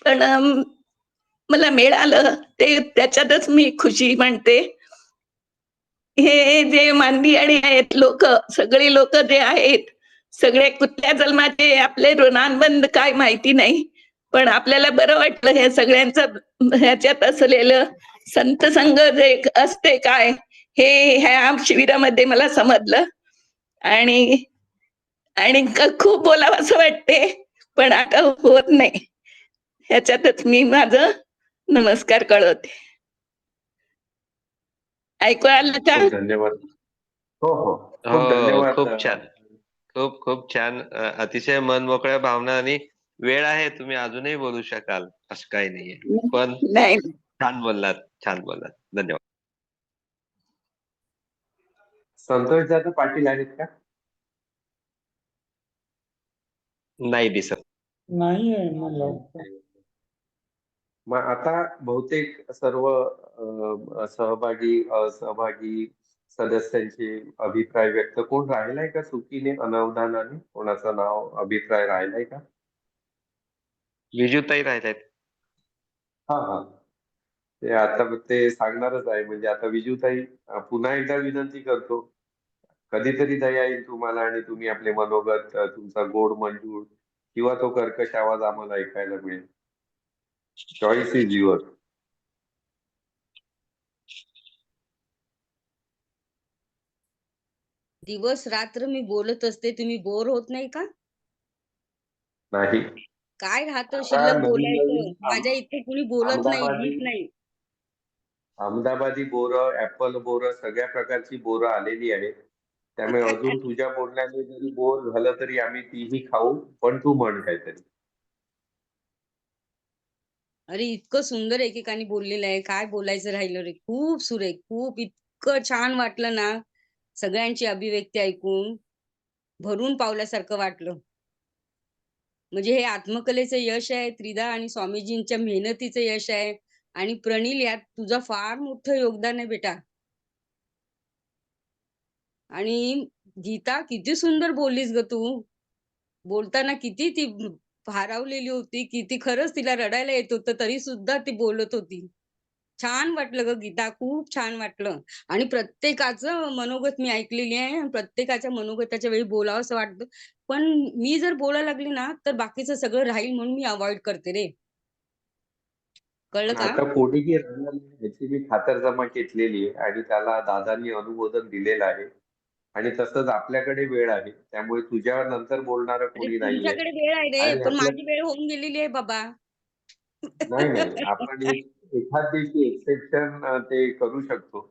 पण मला मिळालं ते त्याच्यातच मी खुशी म्हणते. हे जे मांदियाळी आहेत लोक, सगळी लोक जे आहेत, सगळे कुठल्या जन्माचे आपले ऋणानुबंध काय माहिती नाही, पण आपल्याला बरं वाटलं हे सगळ्यांचं ह्याच्यात असलेलं संत संघ जे असते काय, हे ह्या शिबिरामध्ये मला समजलं. आणि आणि खूप बोलावं असं वाटते, पण आता होत नाही. ह्याच्यातच मी माझं नमस्कार कळवते. ऐकू आलं का? खूप धन्यवाद. हो, खूप हो, धन्यवाद. खूप छान. खूप खूप छान. अतिशय मनमोकळ्या भावना. आणि वेळ आहे, तुम्ही अजूनही बोलू शकाल, असं काही नाहीये. पण नाही, छान बोललात, छान बोललात. धन्यवाद. संतोष दादा पाटील आहेत का? नाही दिसत. नाही आहे मला वाटतं. मग आता बहुतेक सर्व सहभागी असहभागी सदस्यांचे अभिप्राय व्यक्त कोण राहिलाय का चुकीने, अनावधानाने? कोणाचं नाव, अभिप्राय राहिलाय का? विजूताई राहिल्यात. हा, ते आता ते सांगणारच आहे. म्हणजे आता विजूताई, पुन्हा एकदा विनंती करतो, कधीतरी दया येईल तुम्हाला आणि तुम्ही आपले मनोगत, तुमचा गोड मंजूर किंवा तो कर्कश आवाज आम्हाला ऐकायला मिळेल. Choice is your. दिवस रात्र मी बोलत असते, तुम्ही बोर होत नाही का? नाही, काय राहतं आता शिल्लक नवीन बोलायचं? नवीन माझ्या इथे कुणी बोलत नाही, अहमदाबादी नीट नाही. अहमदाबादी बोरं, ऍपल बोरं, सगळ्या प्रकारची बोरं आलेली आहेत. त्यामुळे अजून तुझ्या बोलण्याने जरी बोर झालं तरी आम्ही तीही खाऊ. पण तू म्हण काहीतरी. अरे इतकं सुंदर एकेकाने बोललेलं आहे, काय बोलायचं राहिलं रे. खूप सुरेख, खूप इतकं छान वाटलं ना, सगळ्यांची अभिव्यक्ती ऐकून भरून पावल्यासारखं वाटलं. म्हणजे हे आत्मकलेचं यश आहे त्रिदा, आणि स्वामीजींच्या मेहनतीचं यश आहे. आणि प्रणील, यात तुझं फार मोठं योगदान आहे बेटा. आणि गीता, किती सुंदर बोललीस ग तू. बोलताना किती ती भारावलेली होती, किती खरंच तिला रडायला येत होतं, तरी सुद्धा ती बोलत होती. छान वाटलं ग गीता, खूप छान वाटलं. आणि प्रत्येकाचं मनोगत मी ऐकलेली आहे. आणि प्रत्येकाच्या मनोगताच्या वेळी बोलावंसं वाटतं. पण मी जर बोलायला लागली ना, तर बाकीचं सगळं राहील म्हणून मी अव्हॉइड करते रे. कळलं पण का? आता कोणीही राहणार नाही ह्याची मी खातरजमा घेतलेली आहे आणि त्याला दादांनी अनुमोदन दिलेलं आहे. आणि तसंच आपल्याकडे वेळ आहे, त्यामुळे तुझ्या नंतर बोलणारं अरे कोणी नाहीये. तुमच्याकडे वेळ आहे रे, आणि पण आपल्या माझी वेळ होऊन गेलेली आहे बाबा. नाही, आपण एखाद दिवशी एक्सेप्शन ते करू शकतो.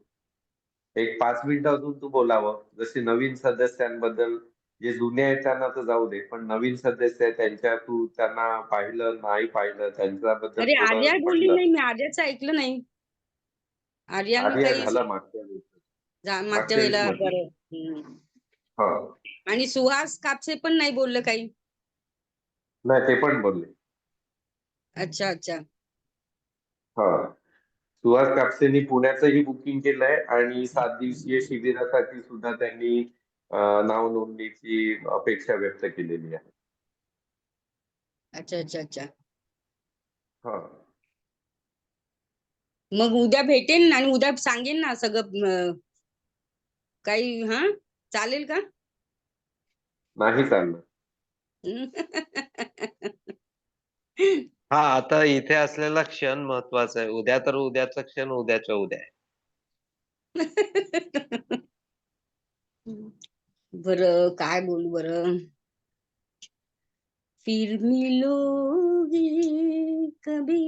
एक 5 मिनिटं अजून तू बोलावं. जसे नवीन सदस्यांबद्दल, जे जुने आहेत त्यांना तर जाऊ दे, पण नवीन सदस्य आहेत त्यांच्या, तू त्यांना पाहिलं नाही पाहिलं, त्यांच्याबद्दल अरे थोडं आर्या बोलली म्हटलं. नाही, मी आर्याचं ऐकलं नाही. आर्यान आर्या काही झाला मागच्या वेळेस. मागच्या मागच्या वेळेला वेळेस म्हटलं. बरं. हम्म. हो. आणि सुहास कापसे पण नाही बोललं काही. नाही ते पण बोलले. अच्छा अच्छा. हा. सुहास कापसेनी पुण्याचंही बुकिंग केलंय आणि 7 दिवसीय शिबिरासाठी सुद्धा त्यांनी नाव नोंदणीची अपेक्षा व्यक्त केलेली आहे. अच्छा अच्छा अच्छा. हा. मग उद्या भेटेन आणि उद्या सांगेन ना सगळं काही. हा चालेल का? नाही चालणार. हा, आता इथे असलेला क्षण महत्वाचा आहे. उद्या तर उद्याचा क्षण उद्याच्या उद्या आहे. बरं काय बोलू बरं. फिर मिलोगे कभी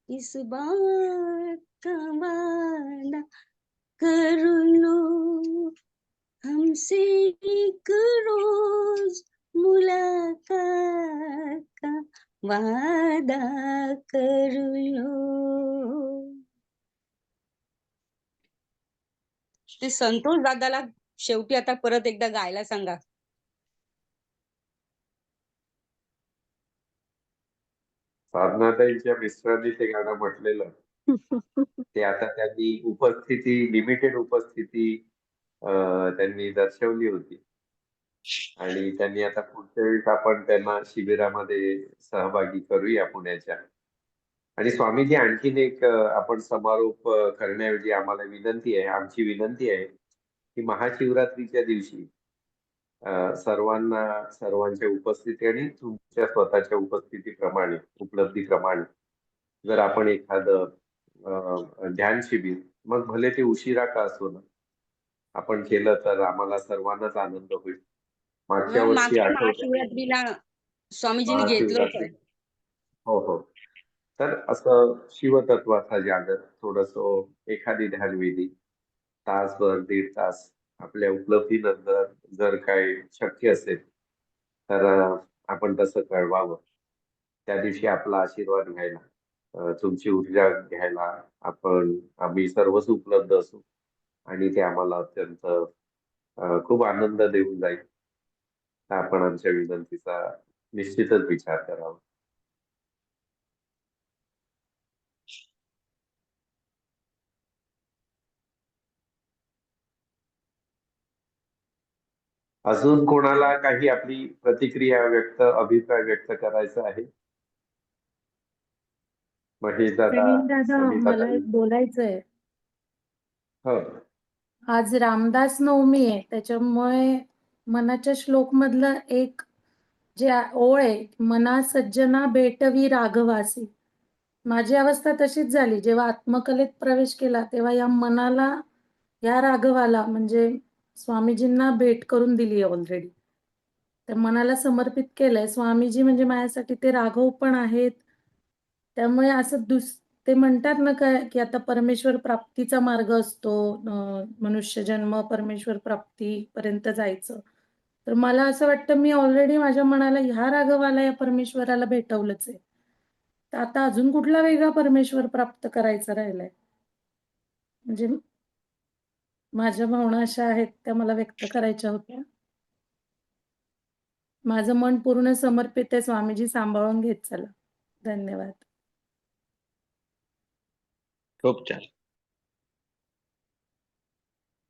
इस बात का वादा कर लो हमसे एक रोज मुलाकात का वादा कर लो. ते संतोष दादाला शेवटी आता परत एकदा गायला सांगा. साधनाताईंच्या मिस्टरांनी ते गाणं म्हटलेलं. ते आता त्यांनी लिमिटेड उपस्थिती त्यांनी दर्शवली होती आणि त्यांनी आता पुढच्या वेळेस आपण त्यांना शिबिरामध्ये सहभागी करूया पुण्याच्या. आणि स्वामीजी आणखीन एक आपण समारोप करण्याऐवजी आमची विनंती आहे की महाशिवरात्रीच्या दिवशी सर्वांच्या उपस्थिती आणि तुमच्या स्वतःच्या उपलब्धीप्रमाणे जर आपण एखादं ध्यान शिबिर, मग भले ते उशिरा का असो ना, आपण केलं तर आम्हाला सर्वांनाच आनंद होईल. मागच्या वर्षी मागच्या आठवतं महाशिवरात्रीला स्वामीजींनी घेतलं महाशिवरात्री. होतं. हो हो. तर असं शिवतत्वाचा जागर, थोडस एखादी ध्यानविधी तासभर 1.5 तास आपल्या उपलब्धीनंतर जर काही शक्य असेल तर आपण तसं कळवावं. त्या दिवशी आपला आशीर्वाद घ्यायला, तुमची ऊर्जा घ्यायला आम्ही सर्वच उपलब्ध असू आणि ते आम्हाला अत्यंत खूप आनंद देऊन जाईल. तर आपण आमच्या विनंतीचा निश्चितच विचार करावा. अजून कोणाला काही आपली अभिप्राय व्यक्त करायचा आहे? महेश दादा, प्रवीण दादा, सविता मला ताई. एक बोलायचंय. हो. आज रामदास नवमी आहे, त्याच्यामुळे मनाच्या श्लोक मधलं एक जे ओळ आहे, मना सज्जना भेटवी राघवासी. माझी अवस्था तशीच झाली. जेव्हा आत्मकलेत प्रवेश केला तेव्हा या मनाला, या राघवाला म्हणजे स्वामीजींना भेट करून दिली आहे ऑलरेडी. त्या मनाला समर्पित केलंय. स्वामीजी म्हणजे माझ्यासाठी ते राघव पण आहेत. त्यामुळे असं ते म्हणतात ना काय की आता परमेश्वर प्राप्तीचा मार्ग असतो, मनुष्य जन्म परमेश्वर प्राप्तीपर्यंत जायचं. तर मला असं वाटतं मी ऑलरेडी माझ्या मनाला ह्या राघवाला, या परमेश्वराला भेटवलंच आहे. तर आता अजून कुठला वेगळा परमेश्वर प्राप्त करायचा राहिलाय. म्हणजे माझ्या भावना अशा आहेत, त्या मला व्यक्त करायच्या होत्या. माझं मन पूर्ण समर्पित आहे. स्वामीजी सांभाळून घेत चला. धन्यवाद. खूप छान.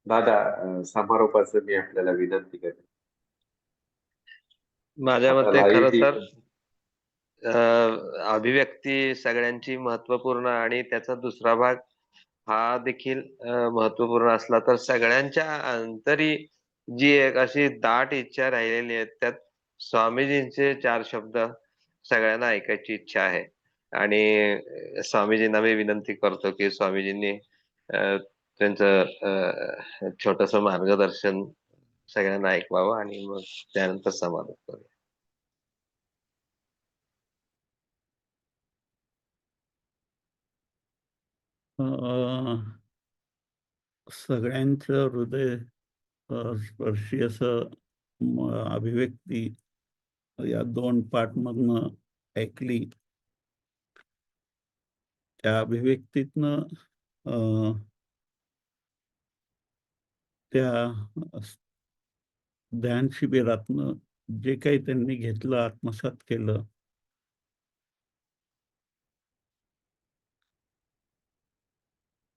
दादा, समारोपाचं मी आपल्याला विनंती करेन. माझ्या आता मते खरं लाईव्ह तर अभिव्यक्ती सगळ्यांची महत्वपूर्ण आणि त्याचा दुसरा भाग हा देखील महत्वपूर्ण असला तर सगळ्यांच्या अंतरी जी एक अशी दाट इच्छा राहिलेली आहे, त्यात स्वामीजींचे 4 शब्द सगळ्यांना ऐकायची इच्छा आहे. आणि स्वामीजींना मी विनंती करतो की स्वामीजींनी त्यांचं छोटस मार्गदर्शन सगळ्यांना ऐकवावं आणि मग त्यानंतर समारोप करूया. सगळ्यांचं हृदय स्पर्शी असं अभिव्यक्ती या 2 पाठमधनं ऐकली. त्या अभिव्यक्तीतनं अ, त्या ध्यान शिबिरातनं जे काही त्यांनी घेतलं, आत्मसात केलं,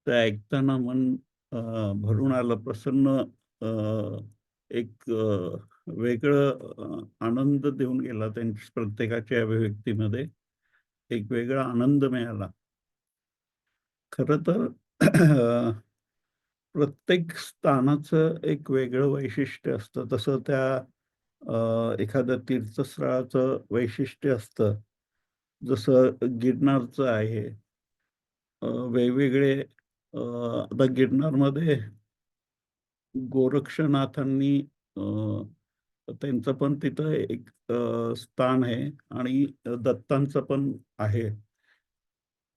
ते ऐकताना मन भरून आलं. प्रसन्न अ, एक वेगळं आनंद देऊन गेला त्यांच्या प्रत्येकाच्या अभिव्यक्तीमध्ये. एक वेगळा आनंद मिळाला. खरं तर प्रत्येक स्थानाचं एक वेगळं वैशिष्ट्य असतं. तसं त्या एखाद्या तीर्थस्थळाचं वैशिष्ट्य असतं. जसं गिरनारचं आहे. वेगवेगळे आता गिरनारमध्ये गोरक्षनाथांनी त्यांचं पण तिथं एक स्थान आहे आणि दत्तांचं पण आहे.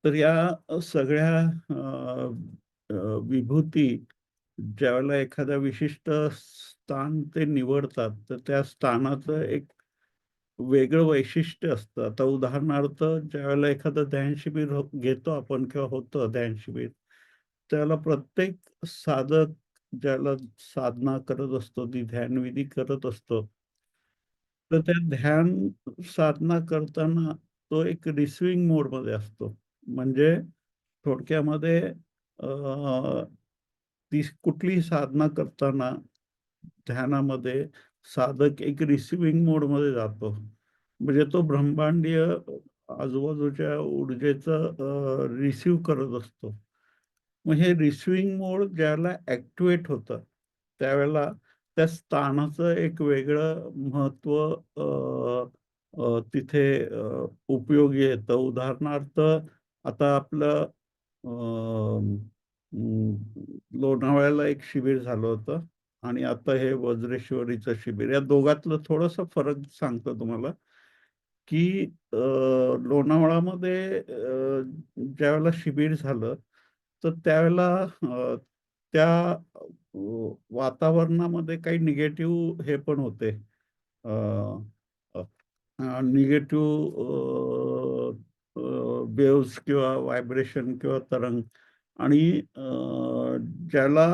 तर या सगळ्या अ, अ, विभूती ज्यावेळेला एखाद्या विशिष्ट स्थान ते निवडतात, तर त्या स्थानाचं एक वेगळं वैशिष्ट्य असतं. आता उदाहरणार्थ ज्यावेळेला एखादं ध्यान शिबिर घेतो आपण किंवा होतं ध्यान शिबिर, त्यावेळेला प्रत्येक साधक ज्याला साधना करत असतो, ती ध्यानविधी करत असतो. तर त्या ध्यान साधना करताना तो एक रिसिव्हिंग मोडमध्ये असतो. म्हणजे थोडक्यामध्ये ती कुठलीही साधना करताना ध्यानामध्ये साधक एक रिसिव्हिंग मोडमध्ये जातो. म्हणजे तो ब्रह्मांडीय आजूबाजूच्या ऊर्जेचं रिसीव्ह करत असतो. मग हे रिसिव्हिंग मोड ज्यावेळेला ॲक्टिव्हेट होतं, त्यावेळेला त्या स्थानाचं एक वेगळं महत्त्व तिथे उपयोगी येतं. उदाहरणार्थ आता आपलं लोणावळ्याला एक शिबिर झालं होतं आणि आता हे वज्रेश्वरीचं शिबिर. या दोघातलं थोडंसं फरक सांगतो तुम्हाला, की लोणावळामध्ये ज्यावेळेला शिबिर झालं, तर त्यावेळेला त्या वातावरणामध्ये काही निगेटिव्ह हे पण होते. अ, अ, वेव्हज किंवा व्हायब्रेशन किंवा तरंग आणि ज्याला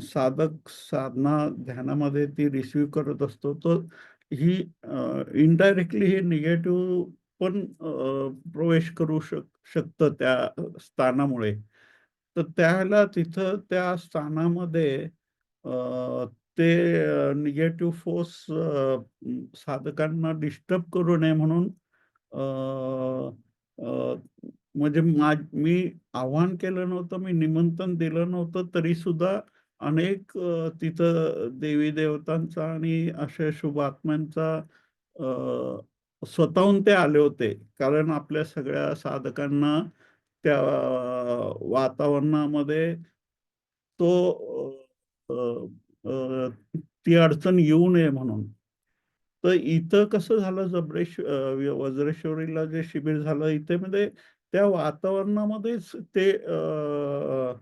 साधक साधना ध्यानामध्ये ती रिसीव्ह करत असतो, तो ही इनडायरेक्टली हे निगेटिव्ह पण प्रवेश करू शकतं त्या स्थानामुळे. तर त्यावेळेला तिथं त्या स्थानामध्ये ते निगेटिव्ह फोर्स साधकांना डिस्टर्ब करू नये म्हणून अ, अ, म्हणजे मी आव्हान केलं नव्हतं, मी निमंत्रण दिलं नव्हतं, तरीसुद्धा अनेक तिथं देवी-देवतांचा आणि अशा शुभ आत्म्यांचा स्वतःहून ते आले होते. कारण आपल्या सगळ्या साधकांना त्या वातावरणामध्ये तो अ, अ, ती अडचण येऊ नये म्हणून. तर इथं कसं झालं वज्रेश्वरीला जे शिबिर झालं इथे म्हणजे त्या वातावरणामध्येच ते अ,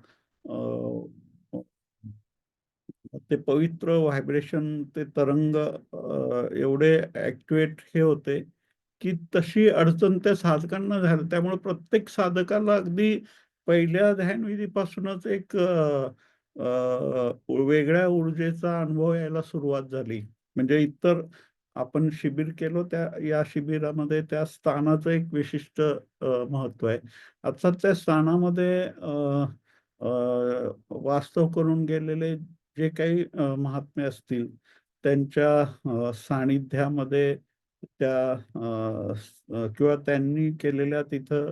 ते पवित्र व्हायब्रेशन, ते तरंग एवढे ॲक्टिव्हेट हे होते, की तशी अडचण त्या साधकांना झाली. त्यामुळे प्रत्येक साधकाला अगदी पहिल्या ध्यानविधीपासूनच एक वेगळ्या ऊर्जेचा अनुभव यायला सुरुवात झाली. म्हणजे इतर आपण शिबिर केलं या शिबिरामध्ये त्या स्थानाचं एक विशिष्ट महत्त्व आहे. अर्थात त्या स्थानामध्ये वास्तव करून गेलेले जे काही महात्मे असतील, त्यांच्या सानिध्यामध्ये त्या किंवा त्यांनी केलेल्या तिथं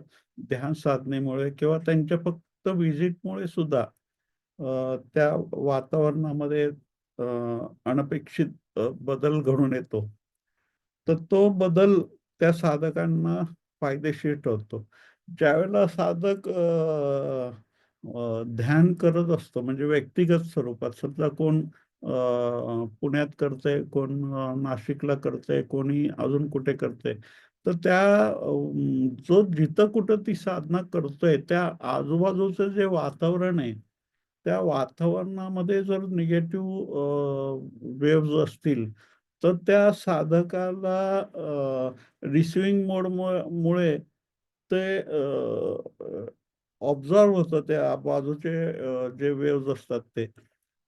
ध्यान साधनेमुळे किंवा त्यांच्या फक्त व्हिजिटमुळे सुद्धा त्या वातावरणामध्ये अनपेक्षित बदल घडून येतो. तर तो बदल त्या साधकांना फायदेशीर ठरतो. ज्यावेळेला साधक ध्यान करत असतो म्हणजे व्यक्तिगत स्वरूपात समजा कोण पुण्यात करतंय, कोण नाशिकला करतंय, कोणी अजून कुठे करतंय. तर त्या जो जिथं कुठं ती साधना करतोय, त्या आजूबाजूचं जे वातावरण आहे, त्या वातावरणामध्ये जर निगेटिव्ह वेव्हज असतील, तर त्या साधकाला रिसिव्हिंग मोड मुळे ते ऑब्झर्व होतं त्या बाजूचे जे वेव्ज असतात ते.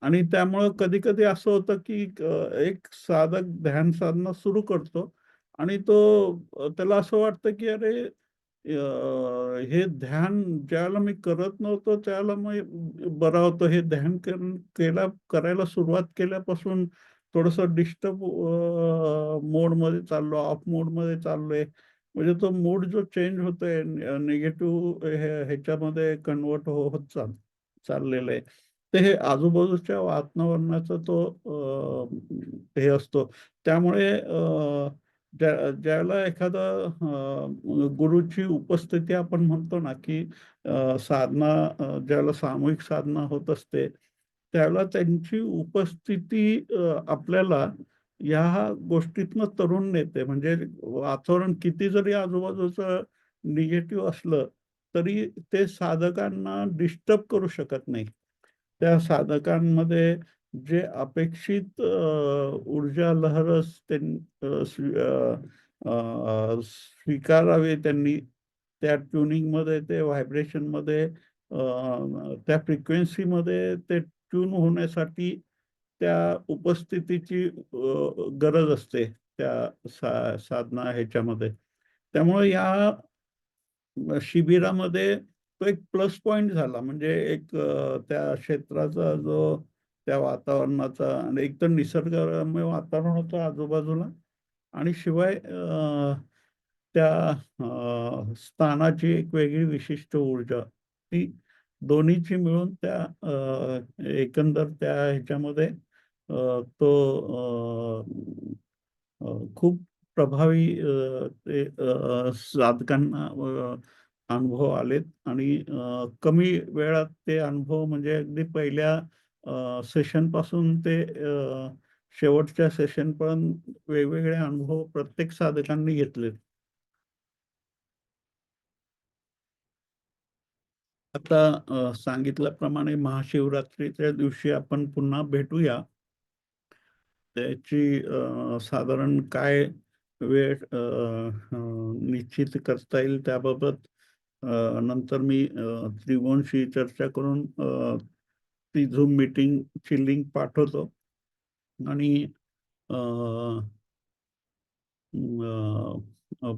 आणि त्यामुळं कधी-कधी असं होतं, की एक साधक ध्यान साधना सुरू करतो आणि तो त्याला असं वाटतं, की अरे हे ध्यान ज्यावेळेला मी करत नव्हतो त्यावेळेला मी बरा होतो. हे ध्यान करायला सुरुवात केल्यापासून थोडंसं डिस्टर्ब मोडमध्ये चाललो, ऑफ मोडमध्ये चाललोय. म्हणजे तो मूड जो चेंज होतोय निगेटिव्ह ह्याच्यामध्ये कन्व्हर्ट होत चाललेलं आहे. तर हे आजूबाजूच्या वातावरणाचा तो हे असतो. त्यामुळे ज्यावेळेला एखादा गुरुची उपस्थिती आपण म्हणतो ना, की साधना ज्यावेळेला सामूहिक साधना होत असते, त्यावेळेला त्यांची उपस्थिती आपल्याला ह्या गोष्टीतनं तरुण नेते. म्हणजे वातावरण किती जरी आजूबाजूचं निगेटिव्ह असलं, तरी ते साधकांना डिस्टर्ब करू शकत नाही. त्या साधकांमध्ये जे अपेक्षित ऊर्जा लहरच स्वीकारावे त्यांनी, त्या ट्युनिंगमध्ये, ते व्हायब्रेशनमध्ये, त्या फ्रिक्वेन्सीमध्ये ते ट्यून होण्यासाठी त्या उपस्थितीची गरज असते त्या साधना ह्याच्यामध्ये. त्यामुळे या शिबिरामध्ये तो एक प्लस पॉइंट झाला. म्हणजे एक त्या क्षेत्राचा जो त्या वातावरणाचा आणि एक तर निसर्गरम्य वातावरण होतं आजूबाजूला आणि शिवाय त्या स्थानाची एक वेगळी विशिष्ट ऊर्जा, ती दोन्हीची मिळून त्या एकंदर त्या ह्याच्यामध्ये तो खूप प्रभावी ते साधकांना अनुभव आलेत आणि कमी वेळात ते अनुभव म्हणजे अगदी पहिल्या सेशनपासून ते शेवटच्या सेशनपर्यंत वेगवेगळे अनुभव प्रत्येक साधकांनी घेतलेत. आता सांगितल्याप्रमाणे महाशिवरात्रीच्या दिवशी आपण पुन्हा भेटूया. त्याची साधारण काय वेळ निश्चित करता येईल त्याबाबत नंतर मी त्रिभुवनशी चर्चा करून ती झूम मीटिंगची लिंक पाठवतो आणि अ,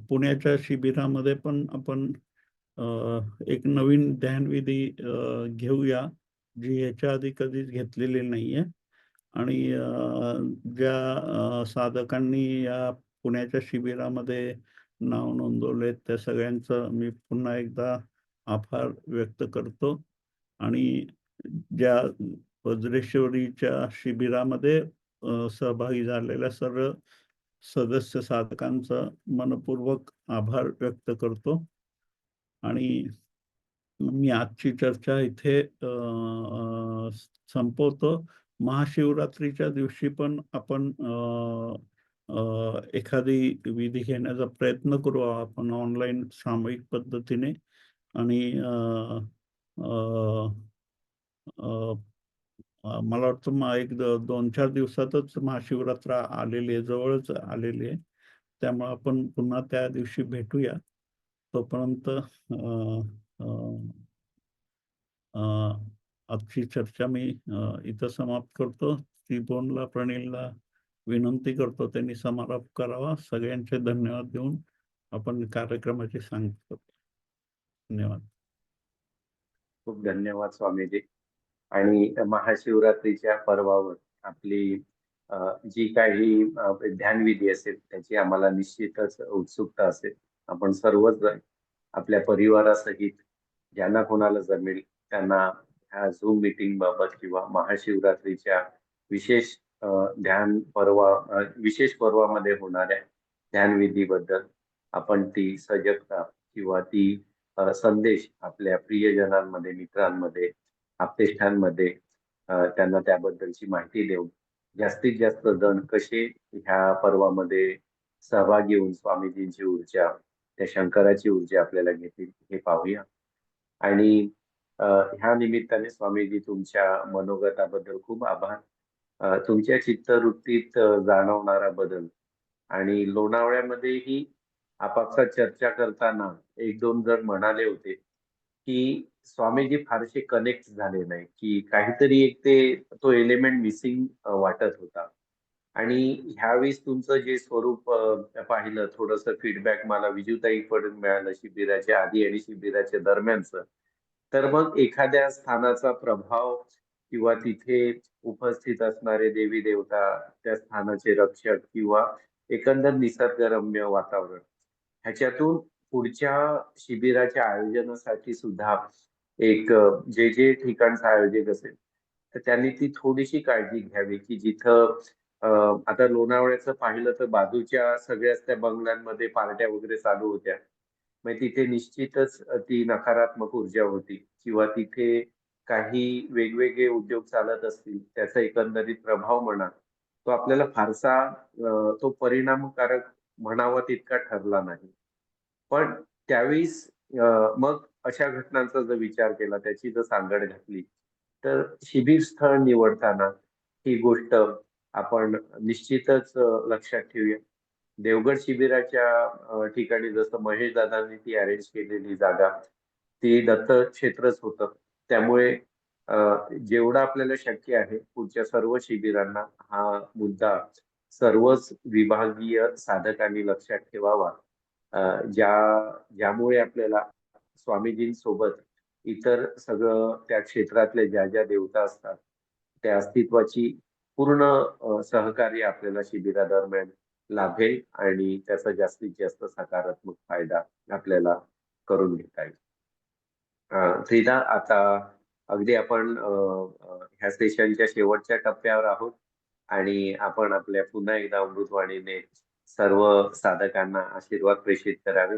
पुण्याच्या शिबिरामध्ये पण आपण एक नवीन ध्यानविधी घेऊया, जी ह्याच्या आधी कधीच घेतलेली नाहीये. आणि ज्या साधकांनी या पुण्याच्या शिबिरामध्ये नाव नोंदवले त्या सगळ्यांचं मी पुन्हा एकदा आभार व्यक्त करतो. आणि ज्या वज्रेश्वरीच्या शिबिरामध्ये सहभागी झालेल्या सर्व सदस्य साधकांचा मनपूर्वक आभार व्यक्त करतो. आणि मी आजची चर्चा इथे संपवतो. महाशिवरात्रीच्या दिवशी पण आपण एखादी विधी घेण्याचा प्रयत्न करू आपण ऑनलाईन सामूहिक पद्धतीने. आणि मला वाटतं एक 2-4 दिवसातच महाशिवरात्र आलेली आहे, जवळच आलेली आहे. त्यामुळे आपण पुन्हा त्या दिवशी भेटूया. तोपर्यंत आजची चर्चा मी इथं समाप्त करतो. त्रिभुवनला, प्रणीलला विनंती करतो त्यांनी समारोप करावा. सगळ्यांचे धन्यवाद देऊन आपण कार्यक्रमाची सांगतो. धन्यवाद. खूप धन्यवाद स्वामीजी. आणि महाशिवरात्रीच्या पर्वावर आपली जी काही ध्यानविधी असेल त्याची आम्हाला निश्चितच उत्सुकता असेल. आपण सर्वच आपल्या परिवारासहित ज्यांना कोणाला जमेल त्यांना ह्या झूम मीटिंग बाबत किंवा महाशिवरात्रीच्या विशेष विशेष पर्वामध्ये होणाऱ्या ध्यानविधीबद्दल आपण ती सजगता किंवा ती संदेश आपल्या प्रियजनांमध्ये, मित्रांमध्ये, आप्तेष्टांमध्ये त्यांना त्याबद्दलची माहिती देऊन जास्तीत जास्त जण कसे ह्या पर्वामध्ये सहभागी होऊन स्वामीजींची ऊर्जा, त्या शंकराची ऊर्जा आपल्याला घेतील हे पाहूया. आणि ह्या निमित्ताने स्वामीजी तुमच्या मनोगताबद्दल खूप आभार. तुमच्या चित्तवृत्तीत जाणवणारा बदल आणि लोणावळ्यामध्येही आपापसात चर्चा करताना 1-2 जण म्हणाले होते की स्वामीजी फारसे कनेक्ट झाले नाही, की काहीतरी एक तो एलिमेंट मिसिंग वाटत होता. आणि ह्यावेळेस तुमचं जे स्वरूप पाहिलं, थोडंसं फीडबॅक मला विजूताईकडून मिळालं शिबिराच्या आधी आणि शिबिराच्या दरम्यानचं. तर मग एखाद्या स्थानाचा प्रभाव किंवा तिथे उपस्थित असणारे देवी देवता, त्या स्थानाचे रक्षक किंवा एकंदर निसर्गरम्य वातावरण ह्याच्यातून पुढच्या शिबिराच्या आयोजनासाठी सुद्धा एक जे ठिकाणचा आयोजक असेल तर त्यांनी ती थोडीशी काळजी घ्यावी, की जिथं आता लोणावळ्याचं पाहिलं तर बाजूच्या सगळ्याच त्या बंगल्यांमध्ये पार्ट्या वगैरे चालू होत्या. मग तिथे निश्चितच ती नकारात्मक ऊर्जा होती किंवा तिथे काही वेगवेगळे उद्योग चालत असतील, त्याचा एकंदरीत प्रभाव म्हणा, तो आपल्याला फारसा तो परिणामकारक म्हणावा तितका ठरला नाही. पण त्यावेळेस मग अशा घटनांचा जर विचार केला, त्याची जर सांगड घातली, तर शिबिर स्थळ निवडताना ही गोष्ट आपण निश्चितच लक्षात ठेवूया. देवगड शिबिराच्या ठिकाणी जसं महेश दादांनी ती अरेंज केलेली जागा, ती दत्त क्षेत्रच होतं. त्यामुळे जेवढं आपल्याला शक्य आहे पुढच्या सर्व शिबिरांना हा मुद्दा सर्वच विभागीय साधकांनी लक्षात ठेवावा. ज्यामुळे आपल्याला स्वामीजींसोबत इतर सगळं त्या क्षेत्रातल्या ज्या देवता असतात त्या अस्तित्वाची पूर्ण सहकार्य आपल्याला शिबिरादरम्यान लाभेल आणि त्याचा जास्तीत जास्त सकारात्मक फायदा आपल्याला करून घेता येईल. श्रीदा, आता अगदी आपण ह्या सेशनच्या शेवटच्या टप्प्यावर आहोत आणि आपण आपल्या पुन्हा एकदा अमृतवाणीने सर्व साधकांना आशीर्वाद प्रेषित करावे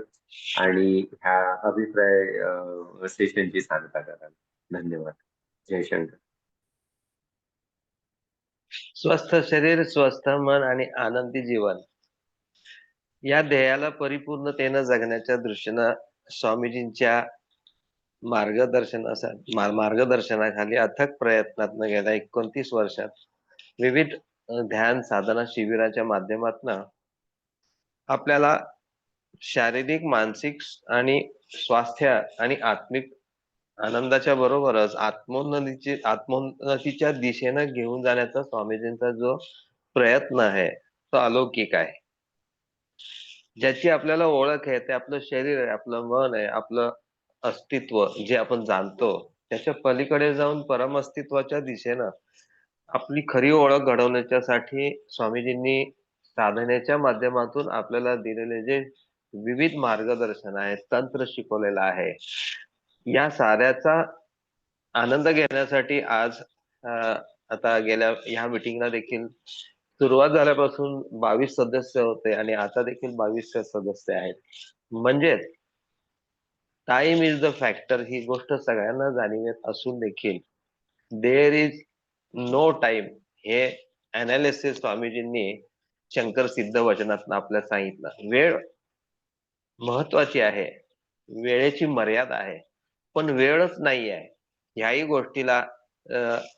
आणि ह्या अभिप्राय सेशनची सांगता करावी. धन्यवाद. जय शंकर. स्वस्थ शरीर, स्वस्थ मन आणि आनंदी जीवन या ध्येयाला परिपूर्णतेनं जगण्याच्या दृष्टीनं स्वामीजींच्या मार्गदर्शनाखाली अथक प्रयत्नातनं गेल्या 29 वर्षात विविध ध्यान साधना शिबिराच्या माध्यमातून आपल्याला शारीरिक, मानसिक आणि स्वास्थ्य आणि आत्मिक आनंदाच्या बरोबरच आत्मोन्नतीच्या दिशेनं घेऊन जाण्याचा स्वामीजींचा जो प्रयत्न आहे तो अलौकिक आहे. ज्याची आपल्याला ओळख आहे ते आपलं शरीर आहे, आपलं मन आहे, आपलं अस्तित्व जे आपण जाणतो त्याच्या पलीकडे जाऊन परम अस्तित्वाच्या दिशेनं आपली खरी ओळख घडवण्याच्यासाठी स्वामीजींनी साधनेच्या माध्यमातून आपल्याला दिलेले जे विविध मार्गदर्शन आहे, तंत्र शिकवलेलं आहे, या साऱ्याचा आनंद घेण्यासाठी आज आता गेल्या ह्या मीटिंगला देखील सुरुवात झाल्यापासून 22 सदस्य होते आणि आता देखील 22 सदस्य आहेत. म्हणजे टाइम इज द फॅक्टर ही गोष्ट सगळ्यांना जाणीवेत असून देखील देअर इज नो टाइम हे अनालिसिस स्वामीजींनी शंकर सिद्ध वचनात आपल्याला सांगितलं. वेळ महत्वाची आहे, वेळेची मर्यादा आहे, पण वेळच नाही आहे. ह्याही गोष्टीला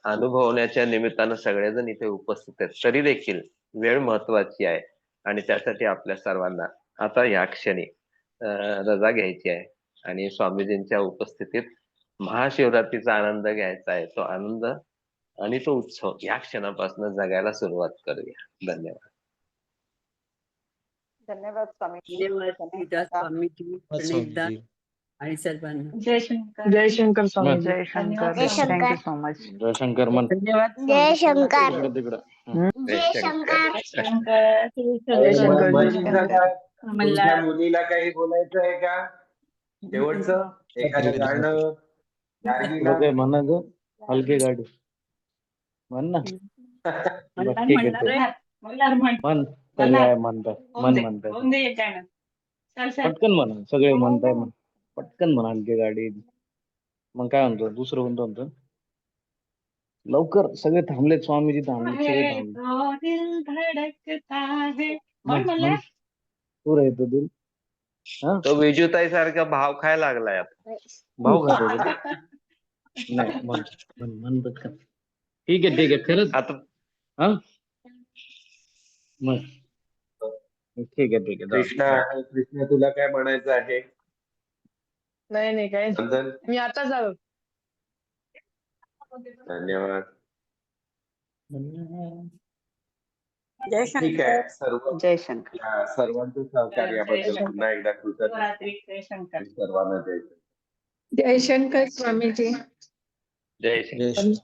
अनुभवण्याच्या निमित्तानं सगळेजण इथे उपस्थित आहेत. तरी देखील वेळ महत्वाची आहे आणि त्यासाठी आपल्या सर्वांना आता या क्षणी रजा घ्यायची आहे आणि स्वामीजींच्या उपस्थितीत महाशिवरात्रीचा आनंद घ्यायचा आहे. तो आनंद आणि तो उत्सव या क्षणापासून जगायला सुरुवात करूया. धन्यवाद. धन्यवाद स्वामी. स्वामीजी आणि सर्वांना जय शंकर. जय शंकर स्वामी. जय शंकर. जय शंकर. Thank you so much. जय शंकर मन. धन्यवाद. जय शंकर. जय शंकर. जय शंकर. तुमच्या मुलीला काही बोलायचं आहे का? शेवटचं एखादं गाणं काय म्हणा ग, हलकी गाडी म्हण ना. ठीक आहे म्हण, सगळे म्हणताय, मन म्हणताय, पटकन म्हणा, सगळे म्हणताय, म्हण पटकन म्हणा हलकी गाडी. मग काय म्हणतो दुसरं म्हणतो लवकर, सगळे थांबलेत, स्वामीजी थांबले, सगळे थांबले. तू राहतो दिल तो विजूताई सारखा भाव खायला लागलाय आता. भाऊ खातो नाही. मन पटकन. ठीक आहे खरंच आता हा मग ठीक आहे. कृष्णा, तुला काय म्हणायचं आहे? नाही काही नंदन, मी आताच आलो. धन्यवाद. जय ठीक आहे. सर्व जय शंकर. या सर्वांच्या सहकार्याबद्दल पुन्हा एकदा कृतज्ञ सर्वांना जय. जय शंकर स्वामीजी. जय श्री